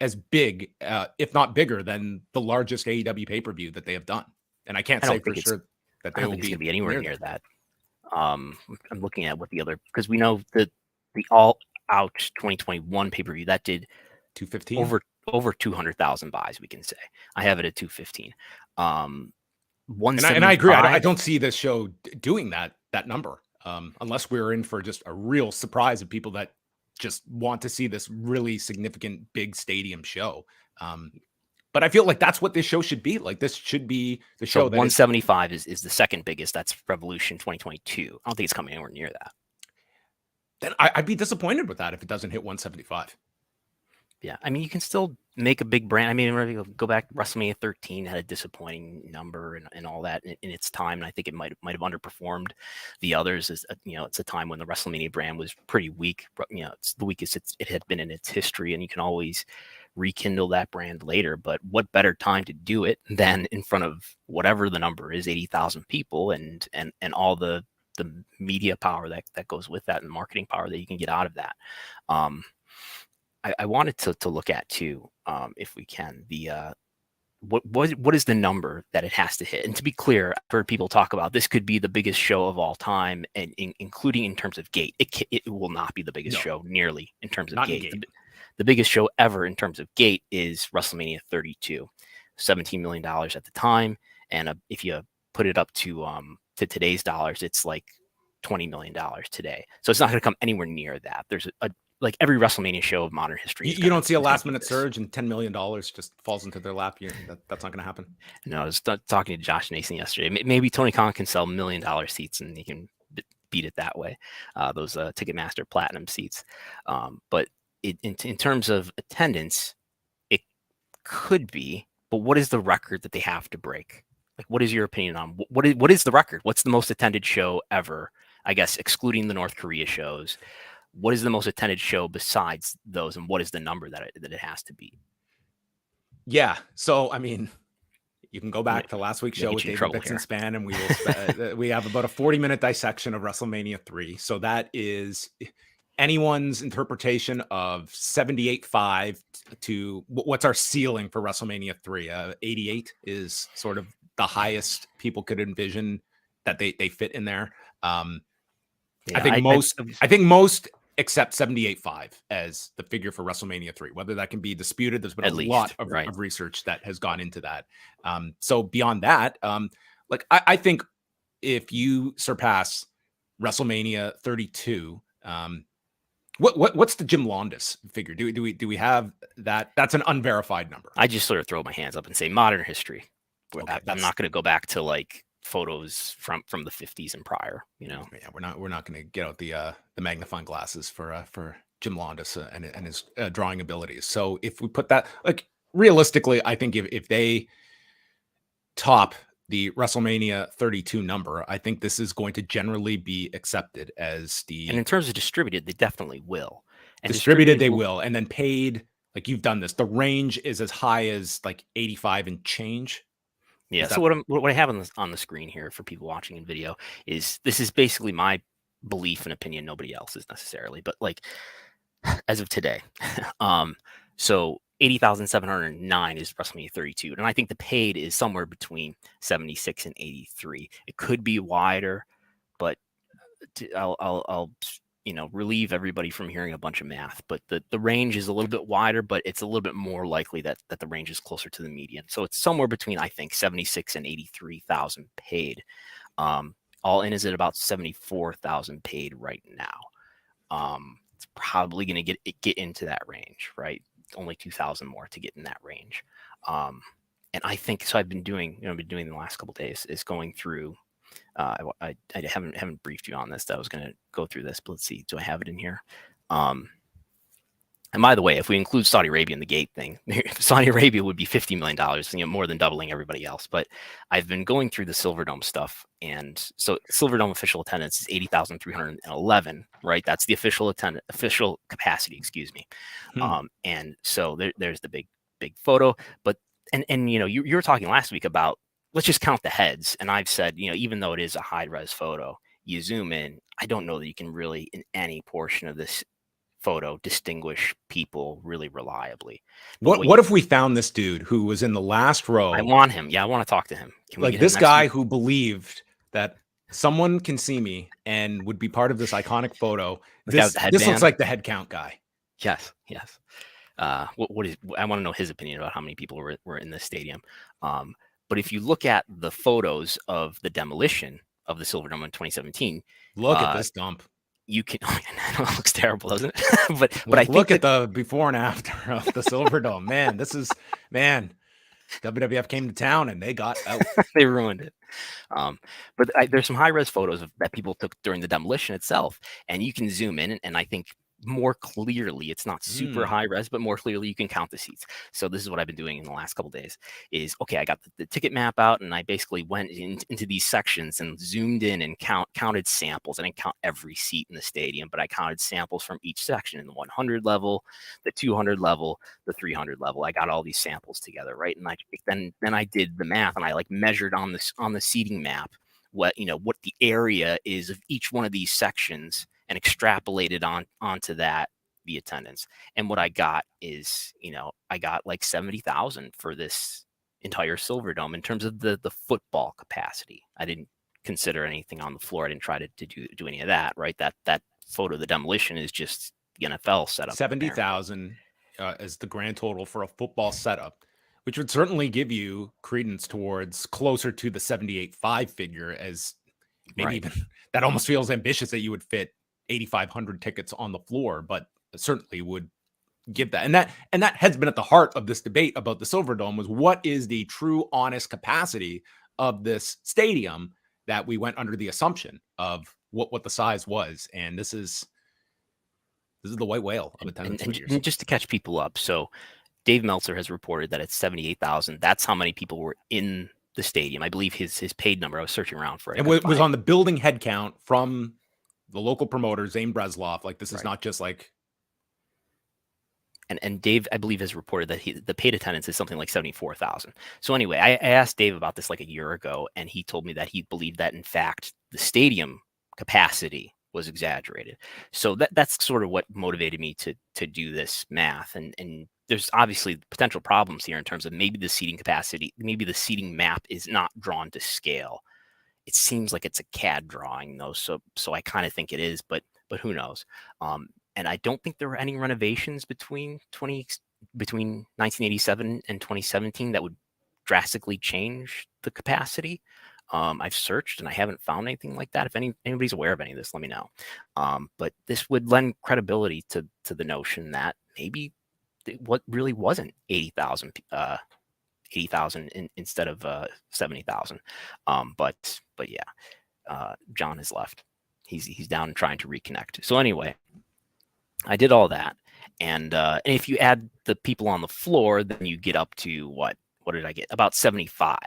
as big, if not bigger, than the largest AEW pay-per-view that they have done. And I can't say for sure that they will be anywhere near that. I'm looking at what the other, because we know that the All Out 2021 pay-per-view that did 215 over 200,000 buys. We can say I have it at 215. And I agree. I don't see this show doing that number, unless we're in for just a real surprise of people that just want to see this really significant big stadium show. But I feel like that's what this show should be. Like, this should be the show. So 175 is the second biggest. That's Revolution 2022. I don't think it's coming anywhere near that. Then I'd be disappointed with that if it doesn't hit 175. Yeah, I mean, you can still make a big brand. I mean, go back, WrestleMania 13 had a disappointing number and all that in its time, and I think it might have underperformed the others. As it's a time when the WrestleMania brand was pretty weak. It's the weakest it had been in its history, and you can always rekindle that brand later. But what better time to do it than in front of whatever the number is, 80,000 people, and all the media power that goes with that, and marketing power that you can get out of that. I wanted to look at too, if we can, the what is the number that it has to hit? And to be clear, I've heard people talk about this could be the biggest show of all time, and including in terms of gate. It will not be the biggest show nearly in terms of gate. The biggest show ever in terms of gate is WrestleMania 32, $17 million at the time, and if you put it up to today's dollars, it's like $20 million today. So it's not going to come anywhere near that. There's like every WrestleMania show of modern history. You don't see a last minute surge and $10 million just falls into their lap. That's not going to happen. No, I was talking to Josh Nason yesterday. Maybe Tony Khan can sell $1 million seats and he can beat it that way. Those Ticketmaster Platinum seats. But in terms of attendance, it could be, but what is the record that they have to break? Like, what is your opinion on what is the record? What's the most attended show ever? I guess excluding the North Korea shows. What is the most attended show besides those, and what is the number that it has to be? Yeah, so I mean, you can go back to last week's show with David Bixenspan, and we will we have about a 40-minute dissection of WrestleMania 3. So that is anyone's interpretation of 78.5 to what's our ceiling for WrestleMania 3. 88 is sort of the highest people could envision that they fit in there. I think most accept 78.5 as the figure for WrestleMania 3. Whether that can be disputed, there's been At a least, lot of, right. of research that has gone into that. So beyond that, like I think if you surpass WrestleMania 32, what's the Jim Londos figure? Do we have that? That's an unverified number. I just sort of throw my hands up and say modern history. Okay, I'm not going to go back to like photos from the 50s and prior. Yeah, we're not going to get out the magnifying glasses for Jim Londos and his drawing abilities. So if we put that, like, realistically, I think if they top the WrestleMania 32 number, I think this is going to generally be accepted as And in terms of distributed, they definitely will. And distributed, they will. And then paid, like you've done this, the range is as high as like 85 and change. Yeah. So what I have on the screen here for people watching in video is this is basically my belief and opinion. Nobody else's necessarily, but like as of today, so 80,709 is WrestleMania 32, and I think the paid is somewhere between 76 and 83. It could be wider, but I'll relieve everybody from hearing a bunch of math. But the range is a little bit wider, but it's a little bit more likely that the range is closer to the median. So it's somewhere between, I think, 76 and 83,000 paid. All in is at about 74,000 paid right now. It's probably going to get into that range, right? Only 2,000 more to get in that range. And I think so. I've been doing the last couple of days is going through. I haven't briefed you on this. I was going to go through this, but let's see. Do I have it in here? And by the way, if we include Saudi Arabia in the gate thing, Saudi Arabia would be $50 million, more than doubling everybody else. But I've been going through the Silverdome stuff, and so Silverdome official attendance is 80,311. Right, that's the official capacity. Excuse me. And so there's the big photo. But and you were talking last week about, let's just count the heads. And I've said, even though it is a high res photo, you zoom in, I don't know that you can really in any portion of this photo distinguish people really reliably. What if we found this dude who was in the last row? I want him. Yeah, I want to talk to him. Can like this guy who believed that someone can see me and would be part of this iconic photo. This looks like the head count guy. Yes. What is? I want to know his opinion about how many people were in this stadium. But if you look at the photos of the demolition of the Silverdome in 2017, look at this dump. You can. It looks terrible, doesn't it? but I think look at the before and after of the Silverdome. Man, WWF came to town and they got out. They ruined it. But there's some high res photos that people took during the demolition itself, and you can zoom in, and I think more clearly, it's not super high res, but more clearly you can count the seats. So this is what I've been doing in the last couple of days is, okay, I got the ticket map out, and I basically went into these sections and zoomed in and counted samples. I didn't count every seat in the stadium, but I counted samples from each section in the 100 level, the 200 level, the 300 level. I got all these samples together, right? And then I did the math, and I like measured on the seating map what the area is of each one of these sections, and extrapolated onto that the attendance. And what I got is, I got like 70,000 for this entire Silverdome in terms of the football capacity. I didn't consider anything on the floor. I didn't try to do any of that, right? That photo of the demolition is just the NFL setup. 70,000 is the grand total for a football setup, which would certainly give you credence towards closer to the 78.5 figure, as maybe even that almost feels ambitious that you would fit 8,500 tickets on the floor, but certainly would give that. And that has been at the heart of this debate about the Silverdome, was what is the true honest capacity of this stadium, that we went under the assumption of what the size was. And this is the white whale of attendance. And just to catch people up, so Dave Meltzer has reported that it's 78,000. That's how many people were in the stadium. I believe his paid number, I was searching around for it. It was on the building head count from the local promoter, Zane Bresloff. Like, this is not just like. And Dave, I believe, has reported that the paid attendance is something like 74,000. So anyway, I asked Dave about this like a year ago, and he told me that he believed that, in fact, the stadium capacity was exaggerated. So that's sort of what motivated me to do this math. And there's obviously potential problems here in terms of maybe the seating capacity, maybe the seating map is not drawn to scale. It seems like it's a CAD drawing though, so I kind of think it is, but who knows? And I don't think there were any renovations between 1987 and 2017 that would drastically change the capacity. I've searched and I haven't found anything like that. If anybody's aware of any of this, let me know. But this would lend credibility to the notion that maybe what really wasn't 80,000 instead of 70,000. But yeah, John has left. He's down and trying to reconnect. So anyway, I did all that, and if you add the people on the floor, then you get up to what did I get? About 75.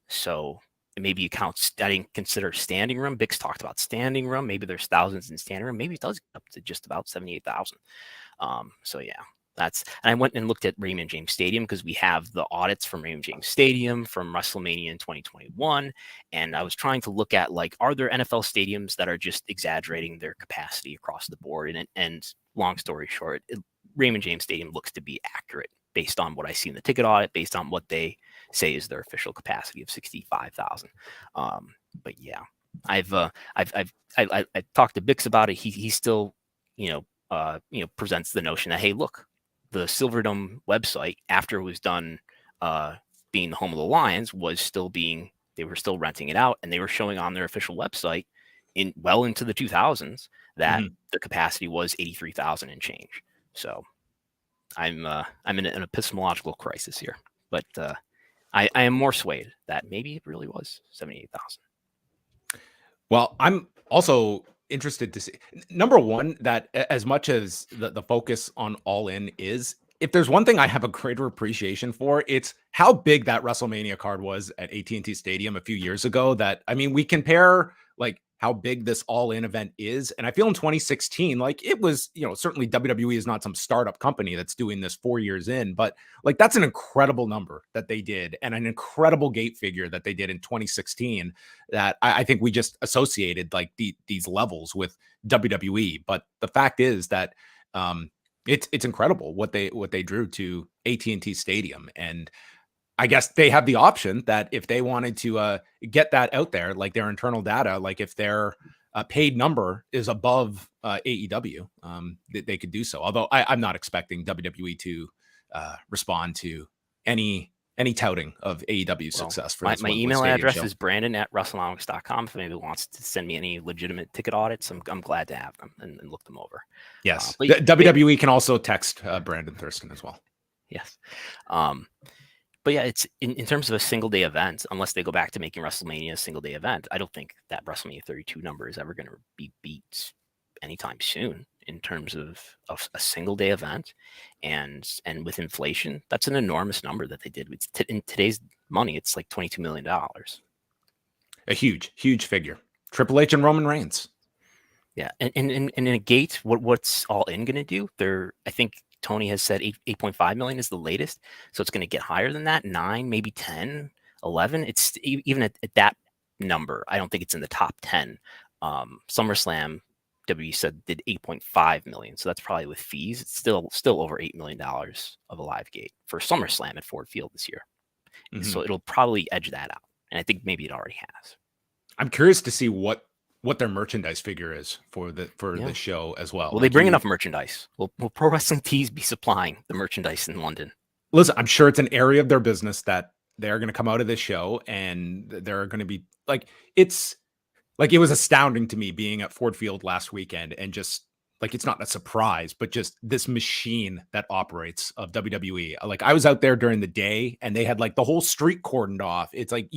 So maybe you count. I didn't consider standing room. Bix talked about standing room. Maybe there's thousands in standing room. Maybe it does get up to just about 78,000. So yeah. And I went and looked at Raymond James Stadium because we have the audits from Raymond James Stadium from WrestleMania in 2021. And I was trying to look at, like, are there NFL stadiums that are just exaggerating their capacity across the board? And long story short, Raymond James Stadium looks to be accurate based on what I see in the ticket audit, based on what they say is their official capacity of 65,000. But yeah, I've talked to Bix about it. He still, presents the notion that, hey, look, the Silverdome website, after it was done being the home of the Lions, they were still renting it out, and they were showing on their official website well into the 2000s that the capacity was 83,000 and change. So I'm in an epistemological crisis here, but I am more swayed that maybe it really was 78,000. Well, I'm also interested to see, number one, that as much as the focus on All In is, if there's one thing I have a greater appreciation for, it's how big that WrestleMania card was at AT&T Stadium a few years ago. That, I mean, we compare like how big this All In event is, and I feel in 2016, like, it was, certainly WWE is not some startup company that's doing this 4 years in, but like, that's an incredible number that they did, and an incredible gate figure that they did in 2016 that I think we just associated like these levels with WWE. But the fact is that it's incredible what they drew to AT&T Stadium. And I guess they have the option that if they wanted to get that out there, like their internal data, like if their paid number is above AEW, they could do so. Although I'm not expecting WWE to respond to any touting of AEW's success. For my email address is brandon@wrestlenomics.com. If anybody wants to send me any legitimate ticket audits, I'm glad to have them and look them over. Yes, WWE can also text Brandon Thurston as well. Yes. But yeah, it's in terms of a single day event, unless they go back to making WrestleMania a single day event, I don't think that WrestleMania 32 number is ever going to be beat anytime soon in terms of a single day event. And with inflation, that's an enormous number that they did. In today's money, it's like $22 million. A huge figure. Triple H and Roman Reigns. Yeah. And in a gate, what's All In going to do? I think Tony has said 8.5 million is the latest. So it's going to get higher than that, 9, maybe 10, 11. It's even at that number, I don't think it's in the top 10. SummerSlam, WWE said, did 8.5 million. So that's probably with fees. It's still over $8 million of a live gate for SummerSlam at Ford Field this year. So it'll probably edge that out. And I think maybe it already has. I'm curious to see what their merchandise figure is for the show as well. Will they bring enough merchandise? Will Pro Wrestling Tees be supplying the merchandise in London? Listen, I'm sure it's an area of their business that they're going to come out of this show, and they're going to be like, it's like, it was astounding to me being at Ford Field last weekend, and just like, it's not a surprise, but just this machine that operates of WWE. Like, I was out there during the day, and they had like the whole street cordoned off. It's like,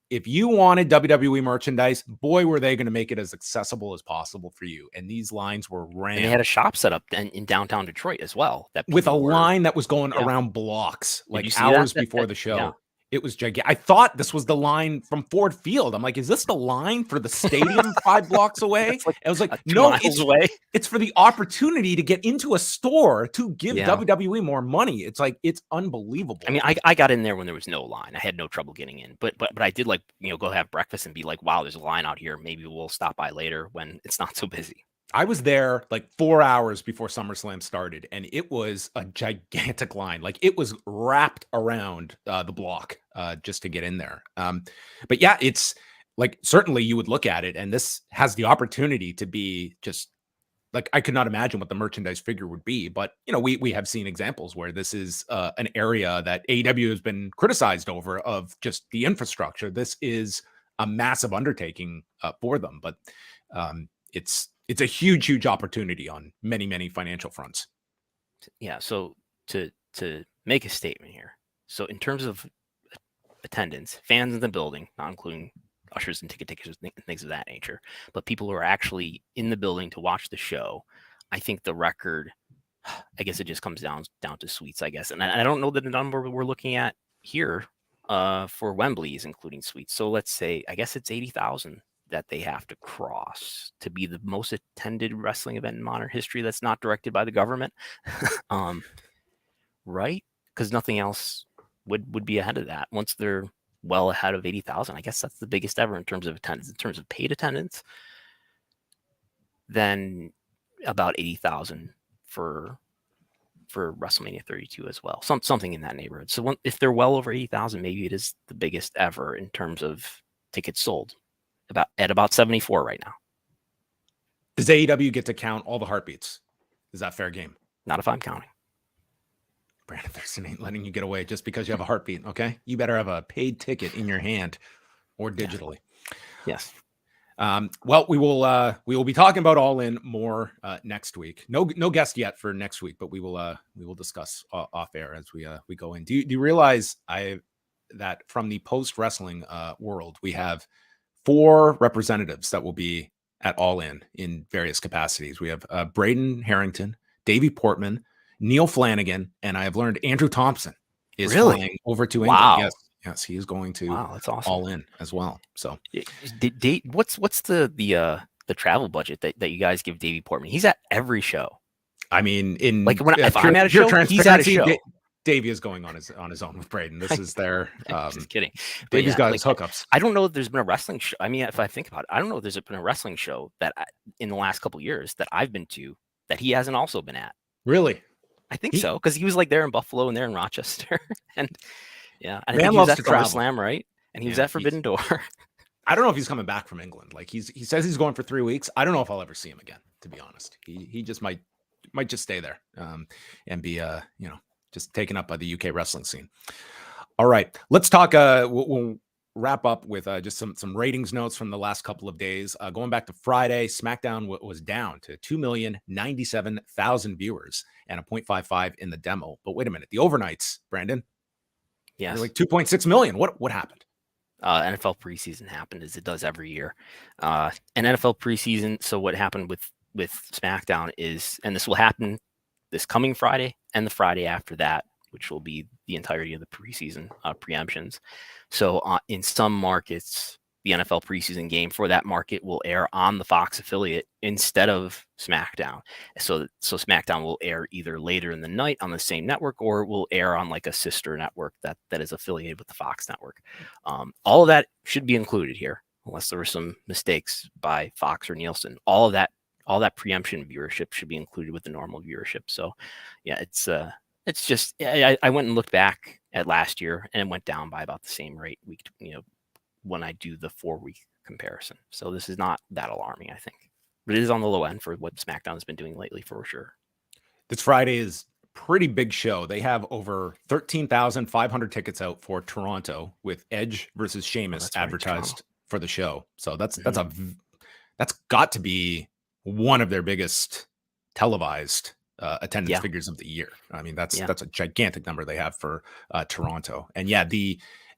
if you wanted WWE merchandise, boy, were they going to make it as accessible as possible for you. And these lines were rammed. And they had a shop set up in downtown Detroit as well. With a line that was going around blocks, like hours before the show. Yeah. It was gigantic. I thought this was the line from Ford Field. I'm like, is this the line for the stadium 5 blocks away? Like, I was like, no, it's for the opportunity to get into a store to give WWE more money. It's like, it's unbelievable. I mean, I got in there when there was no line. I had no trouble getting in, but I did, like, go have breakfast and be like, wow, there's a line out here. Maybe we'll stop by later when it's not so busy. I was there like 4 hours before SummerSlam started, and it was a gigantic line. Like, it was wrapped around the block just to get in there. But yeah, it's like, certainly you would look at it, and this has the opportunity to be just like I could not imagine what the merchandise figure would be, but we have seen examples where this is an area that AEW has been criticized over of just the infrastructure. This is a massive undertaking for them, but it's a huge opportunity on many financial fronts. Yeah. So to make a statement here. So in terms of attendance, fans in the building, not including ushers and ticket takers and things of that nature, but people who are actually in the building to watch the show, I think the record, I guess it just comes down to suites, I guess. And I don't know that the number we're looking at here for Wembley is including suites. So let's say, I guess it's 80,000 that they have to cross to be the most attended wrestling event in modern history that's not directed by the government. Right? Because nothing else would be ahead of that. Once they're well ahead of 80,000, I guess that's the biggest ever in terms of attendance. In terms of paid attendance, then about 80,000 for WrestleMania 32 as well. Something in that neighborhood. So if they're well over 80,000, maybe it is the biggest ever in terms of tickets sold. At about 74 right now. Does AEW get to count all the heartbeats? Is that fair game? Not if I'm counting. Brandon Thurston ain't letting you get away just because you have a heartbeat, okay? You better have a paid ticket in your hand or digitally. Yes. Well, we will be talking about All In more next week. No guest yet for next week, but we will discuss off air as we go in. Do you realize that from the post wrestling world, we have 4 representatives that will be at All In various capacities. We have Braden Harrington, Davey Portman, Neil Flanagan, and I have learned Andrew Thompson is flying over to England. Wow. Yes, he is going to that's awesome. All In as well. So, what's the travel budget that you guys give Davey Portman? He's at every show. I mean, if I'm at a show, he's at a show. Davey is going on his own with Braden. This is their just kidding. Davey's got his hookups. I don't know if there's been a wrestling show. I mean, if I think about it, I don't know if there's been a wrestling show that in the last couple of years that I've been to that he hasn't also been at. Really? I think so, because he was like there in Buffalo and there in Rochester, and yeah, I think he was at to travel. Slam, right? And he was at Forbidden Door. I don't know if he's coming back from England. Like he says he's going for 3 weeks. I don't know if I'll ever see him again, to be honest. He just might just stay there and be just taken up by the UK wrestling scene. All right, let's talk. We'll wrap up with just some ratings notes from the last couple of days. Going back to Friday, SmackDown was down to 2,097,000 viewers and a 0.55 in the demo. But wait a minute, the overnights, Brandon. Yes, like 2.6 million. What happened? NFL preseason happened as it does every year. And NFL preseason. So what happened with SmackDown is, and this will happen this coming Friday and the Friday after that, which will be the entirety of the preseason preemptions. So in some markets, the NFL preseason game for that market will air on the Fox affiliate instead of SmackDown. So SmackDown will air either later in the night on the same network, or it will air on like a sister network that is affiliated with the Fox network. All of that should be included here, unless there were some mistakes by Fox or Nielsen. All that preemption viewership should be included with the normal viewership. So yeah, it's just, I went and looked back at last year and it went down by about the same rate when I do the 4-week comparison. So this is not that alarming, I think, but it is on the low end for what SmackDown has been doing lately for sure. This Friday is pretty big show. They have over 13,500 tickets out for Toronto with Edge versus Sheamus advertised for the show. So that's got to be one of their biggest televised attendance figures of the year. I mean, that's a gigantic number they have for Toronto. And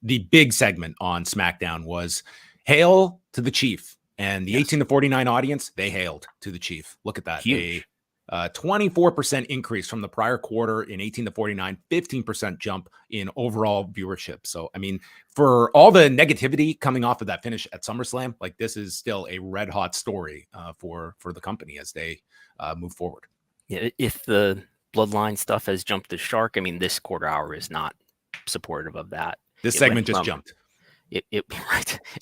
the big segment on SmackDown was Hail to the Chief, and the 18 to 49 audience, they hailed to the Chief. Look at that. Huge. A 24% increase from the prior quarter in 18 to 49, 15% jump in overall viewership. So, I mean, for all the negativity coming off of that finish at SummerSlam, like this is still a red hot story for the company as they move forward. Yeah, if the bloodline stuff has jumped the shark, I mean, this quarter hour is not supportive of that. This segment just jumped. It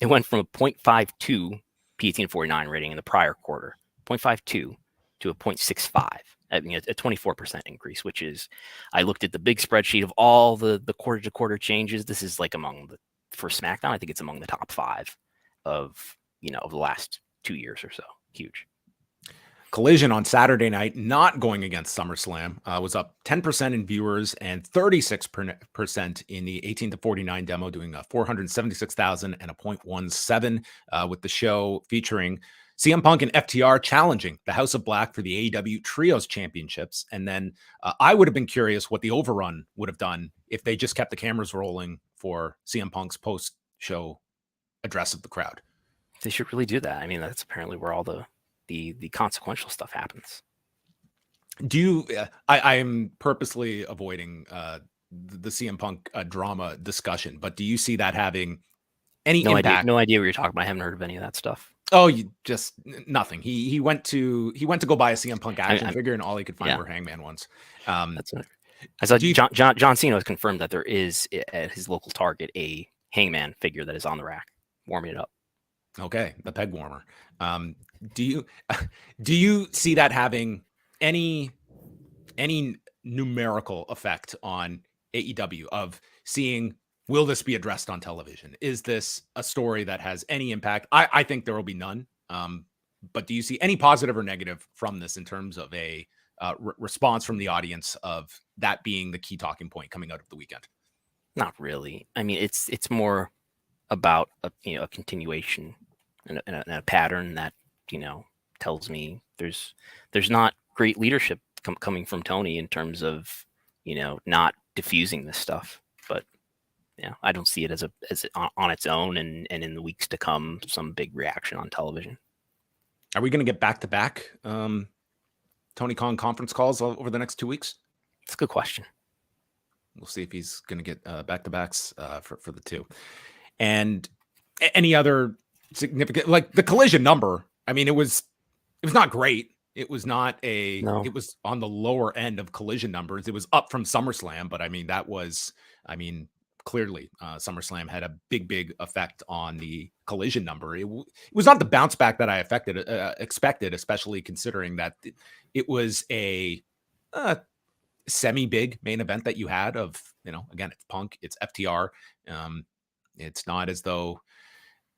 went from a 0.52 P1849 rating in the prior quarter, 0.52 to a 0.65. I mean, a 24% increase, which is, I looked at the big spreadsheet of all the quarter to quarter changes. This is like for SmackDown, I think it's among the top 5 of the last 2 years or so. Huge. Collision on Saturday night, not going against SummerSlam, was up 10% in viewers and 36% in the 18 to 49 demo, doing 476,000 and a 0.17, with the show featuring CM Punk and FTR challenging the House of Black for the AEW Trios Championships. And then I would have been curious what the overrun would have done if they just kept the cameras rolling for CM Punk's post-show address of the crowd. They should really do that. I mean, that's apparently where all the consequential stuff happens. Do you? I am purposely avoiding the CM Punk drama discussion, but do you see that having any impact? No idea what you're talking about. I haven't heard of any of that stuff. Oh, you just nothing. He went to go buy a CM Punk action figure, and all he could find were Hangman ones. That's it. I saw John Cena has confirmed that there is at his local Target a Hangman figure that is on the rack, warming it up. Okay, the peg warmer. Do you see that having any numerical effect on AEW of seeing, will this be addressed on television? Is this a story that has any impact? I think there will be none. But do you see any positive or negative from this in terms of a response from the audience of that being the key talking point coming out of the weekend? Not really. I mean, it's more about a continuation and a pattern that tells me there's not great leadership coming from Tony in terms of not diffusing this stuff. But I don't see it as on its own and in the weeks to come some big reaction on television. Are we going to get back-to-back Tony Khan conference calls over the next 2 weeks? It's a good question. We'll see if he's going to get back-to-backs for the two. And any other significant, like the Collision number, I mean, it was not great. It was not it was on the lower end of Collision numbers. It was up from SummerSlam, but I mean, clearly SummerSlam had a big effect on the Collision number. It was not the bounce back that I expected, especially considering that it was a semi-big main event that you had of, again, it's Punk, it's FTR. It's not as though,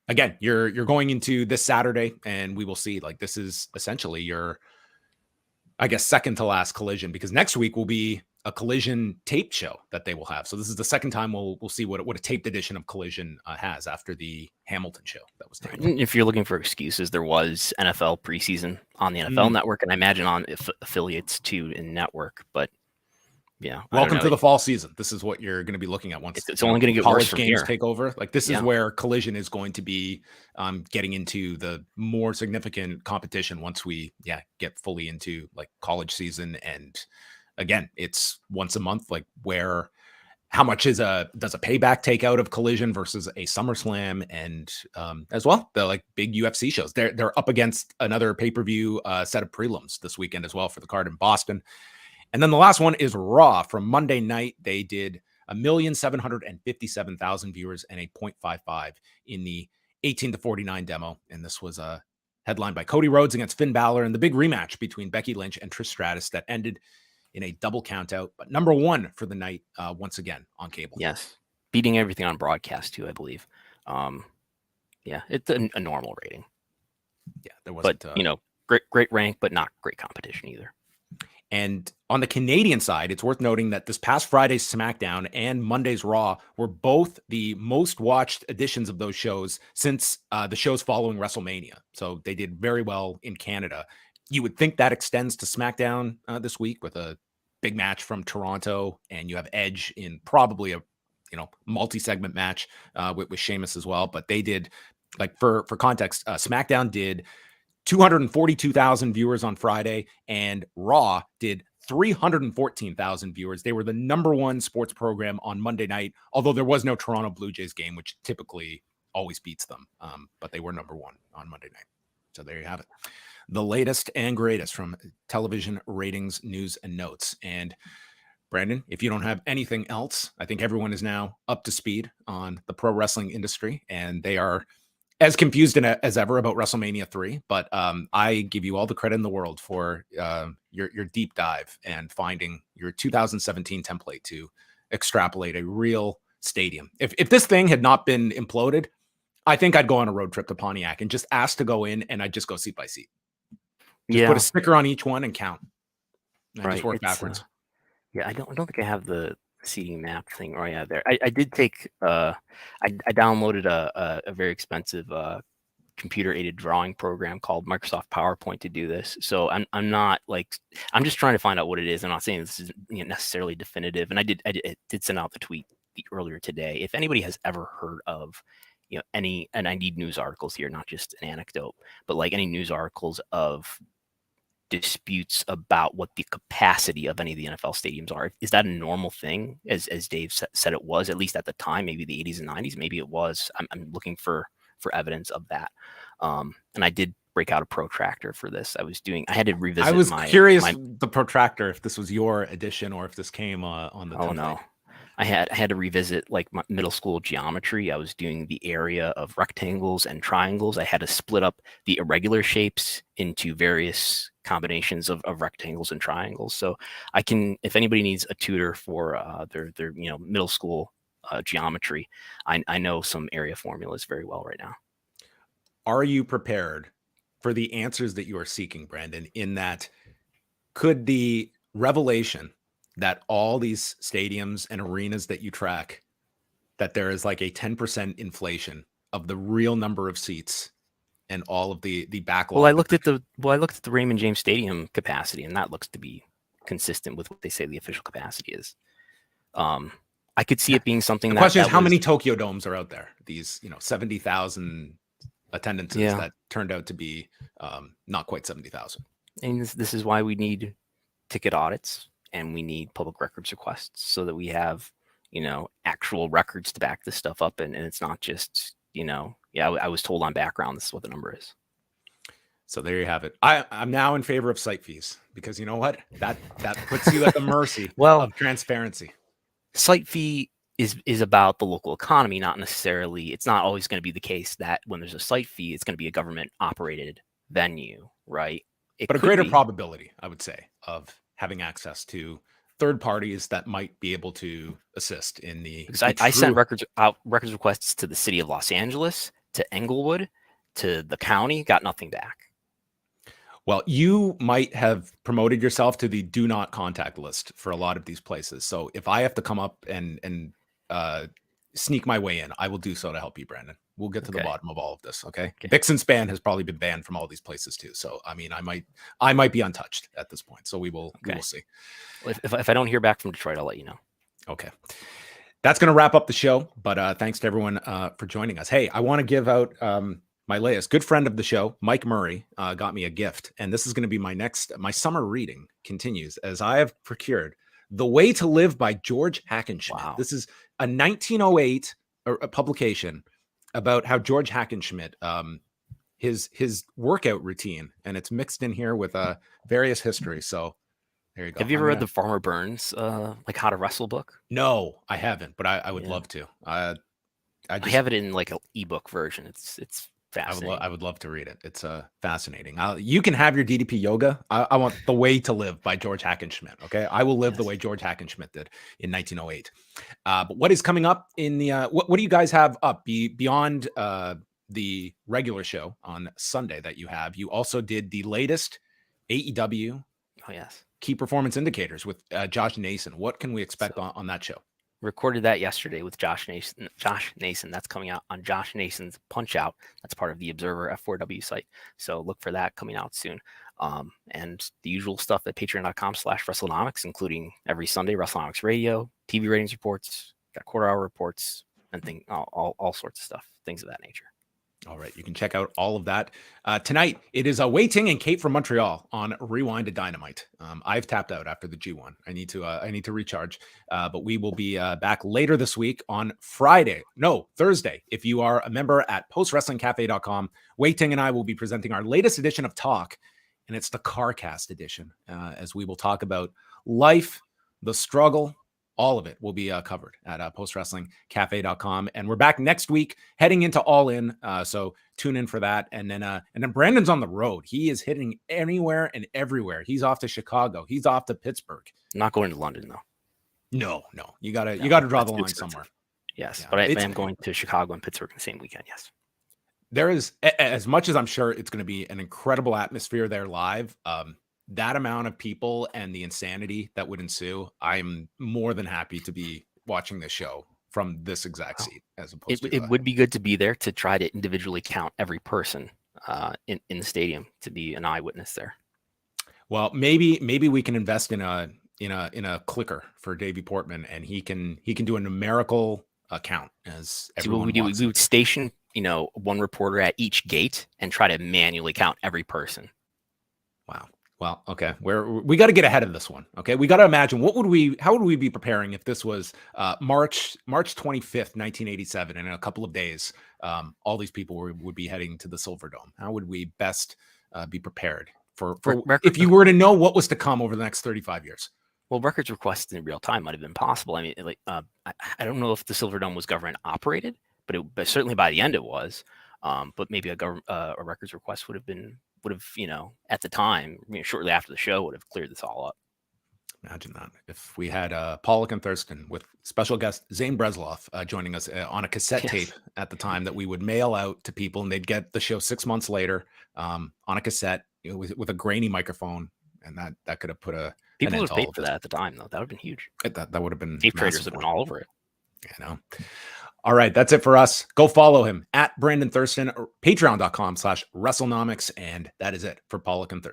again, you're going into this Saturday and we will see, like, this is essentially your, I guess, second to last Collision, because next week will be a Collision taped show that they will have. So this is the second time we'll see what a taped edition of Collision has after the Hamilton show that was taped. If you're looking for excuses, there was NFL preseason on the NFL network, and I imagine on affiliates too in network, but yeah. Welcome to the fall season. This is what you're going to be looking at once it's only going to get worse from games here. Take over. Like, this is where Collision is going to be getting into the more significant competition once we get fully into like college season. And again, it's once a month, like how much does a Payback take out of Collision versus a SummerSlam, and as well the like big UFC shows. They're up against another pay-per-view set of prelims this weekend as well for the card in Boston. And then the last one is Raw from Monday night. They did 1,757,000 viewers and a 0.55 in the 18 to 49 demo. And this was headlined by Cody Rhodes against Finn Balor and the big rematch between Becky Lynch and Trish Stratus that ended in a double count out. But number one for the night once again on cable. Yes. Beating everything on broadcast too, I believe. It's a normal rating. Yeah, there wasn't. But, great rank, but not great competition either. And on the Canadian side, it's worth noting that this past Friday's SmackDown and Monday's Raw were both the most watched editions of those shows since the shows following WrestleMania. So they did very well in Canada. You would think that extends to SmackDown this week with a big match from Toronto, and you have Edge in probably a multi-segment match with Sheamus as well. But they did, like, for context, SmackDown did 242,000 viewers on Friday, and Raw did 314,000 viewers. They were the number one sports program on Monday night, although there was no Toronto Blue Jays game, which typically always beats them. But they were number one on Monday night. So there you have it. The latest and greatest from television ratings, news, and notes. And Brandon, if you don't have anything else, I think everyone is now up to speed on the pro wrestling industry, and they are as confused as ever about WrestleMania 3, but I give you all the credit in the world for your deep dive and finding your 2017 template to extrapolate a real stadium. If this thing had not been imploded, I think I'd go on a road trip to Pontiac and just ask to go in, and I'd just go seat by seat. Just put a Yeah, sticker on each one and count. And right. just work It's backwards. yeah. I don't think I have the seating map thing right out there. I did take I downloaded a very expensive computer aided drawing program called Microsoft PowerPoint to do this. So I'm not like I'm just trying to find out what it is. I'm not saying this is necessarily definitive. And I did send out the tweet earlier today. If anybody has ever heard of any, and I need news articles here, not just an anecdote, but like any news articles of disputes about what the capacity of any of the NFL stadiums are. Is that a normal thing, as Dave said it was, at least at the time, maybe the 80s and 90s, maybe it was. I'm looking for evidence of that. And I did break out a protractor for this. I had to revisit I was my curious my the protractor, if this was your edition or if this came on the oh template. no. I had to revisit like my middle school geometry. I was doing the area of rectangles and triangles. I had to split up the irregular shapes into various combinations of rectangles and triangles. So I can, if anybody needs a tutor for their middle school geometry, I know some area formulas very well right now. Are you prepared for the answers that you are seeking, Brandon, in that could the revelation that all these stadiums and arenas that you track, that there is like a 10% inflation of the real number of seats and all of the backlog? Well, I looked at the Raymond James Stadium capacity, and that looks to be consistent with what they say the official capacity is. I could see it being something. The question is, how many Tokyo Domes are out there? These 70,000 attendances that turned out to be not quite 70,000. And this is why we need ticket audits and we need public records requests, so that we have actual records to back this stuff up, and it's not just I was told on background this is what the number is. So there you have it. I'm now in favor of site fees, because you know what, that puts you at the mercy of transparency. Site fee is about the local economy, not necessarily. It's not always going to be the case that when there's a site fee, it's going to be a government operated venue, right? But a greater probability, I would say, of having access to third parties that might be able to assist in the. I sent records requests to the city of Los Angeles, to Englewood, to the county, got nothing back. Well, you might have promoted yourself to the do not contact list for a lot of these places. So if I have to come up and sneak my way in, I will do so to help you, Brandon. We'll get to the bottom of all of this. Okay. Vixen Span has probably been banned from all these places too. So, I mean, I might be untouched at this point. So we will see. Well, if I don't hear back from Detroit, I'll let you know. Okay. That's going to wrap up the show, but thanks to everyone for joining us. Hey, I want to give out my latest good friend of the show, Mike Murray, got me a gift, and this is going to be my summer reading continues, as I have procured The Way to Live by George Hackenschmidt. Wow. This is a 1908 publication about how George Hackenschmidt, his workout routine, and it's mixed in here with various history. So there you go. Have you ever read the Farmer Burns like How to Wrestle book? No, I haven't, but I would love to. I have it in like an ebook version. It's fascinating. I would love to read it. It's fascinating. You can have your DDP yoga. I want The Way to Live by George Hackenschmidt. Okay, I will live the way George Hackenschmidt did in 1908. But what is coming up in the what do you guys have up beyond the regular show on Sunday that you have? You also did the latest AEW. Oh yes. Key performance indicators with Josh Nason. What can we expect on that show? Recorded that yesterday with Josh Nason. That's coming out on Josh Nason's Punch Out. That's part of the Observer F4W site. So look for that coming out soon. And the usual stuff at patreon.com/Wrestlenomics, including every Sunday Wrestlenomics Radio, TV ratings reports, got quarter-hour reports, and all sorts of stuff, things of that nature. All right, you can check out all of that. Tonight, it is Wei Ting and Kate from Montreal on Rewind to Dynamite. I've tapped out after the G1. I need to recharge, but we will be back later this week on Thursday. If you are a member at postwrestlingcafe.com, Wei Ting and I will be presenting our latest edition of Talk, and it's the CarCast edition, as we will talk about life, the struggle. All of it will be covered at postwrestlingcafe.com. And we're back next week heading into All In. So tune in for that. And then Brandon's on the road. He is hitting anywhere and everywhere. He's off to Chicago. He's off to Pittsburgh. Not going to London though. No. You gotta draw the line somewhere. Yes. Yeah. But I am going to Chicago and Pittsburgh the same weekend. Yes. there is, as much as I'm sure it's going to be an incredible atmosphere there live, that amount of people and the insanity that would ensue, I'm more than happy to be watching this show from this exact seat, as opposed to it would be good to be there to try to individually count every person in the stadium, to be an eyewitness there. Well, maybe we can invest in a clicker for Davey Portman, and he can do a numerical count as everyone See what we do. walks We in. would station, one reporter at each gate and try to manually count every person. Wow. Well, okay. We got to get ahead of this one. Okay. We got to imagine how would we be preparing if this was March 25th, 1987, and in a couple of days, all these people would be heading to the Silver Dome. How would we best be prepared for if you were to know what was to come over the next 35 years? Well, records requested in real time might have been possible. I mean, I don't know if the Silver Dome was government operated, but certainly by the end it was. But maybe a records request would have, at the time, shortly after the show, would have cleared this all up. Imagine that if we had Pollock and Thurston with special guest Zane Bresloff joining us on a cassette tape at the time that we would mail out to people, and they'd get the show 6 months later on a cassette with a grainy microphone, and that could have put a people would have paid for that at the time, though. That would have been huge. That would have been tape traders would have been all over it. All right, that's it for us. Go follow him at Brandon Thurston, patreon.com/Wrestlenomics, and that is it for Pollock and Thurston.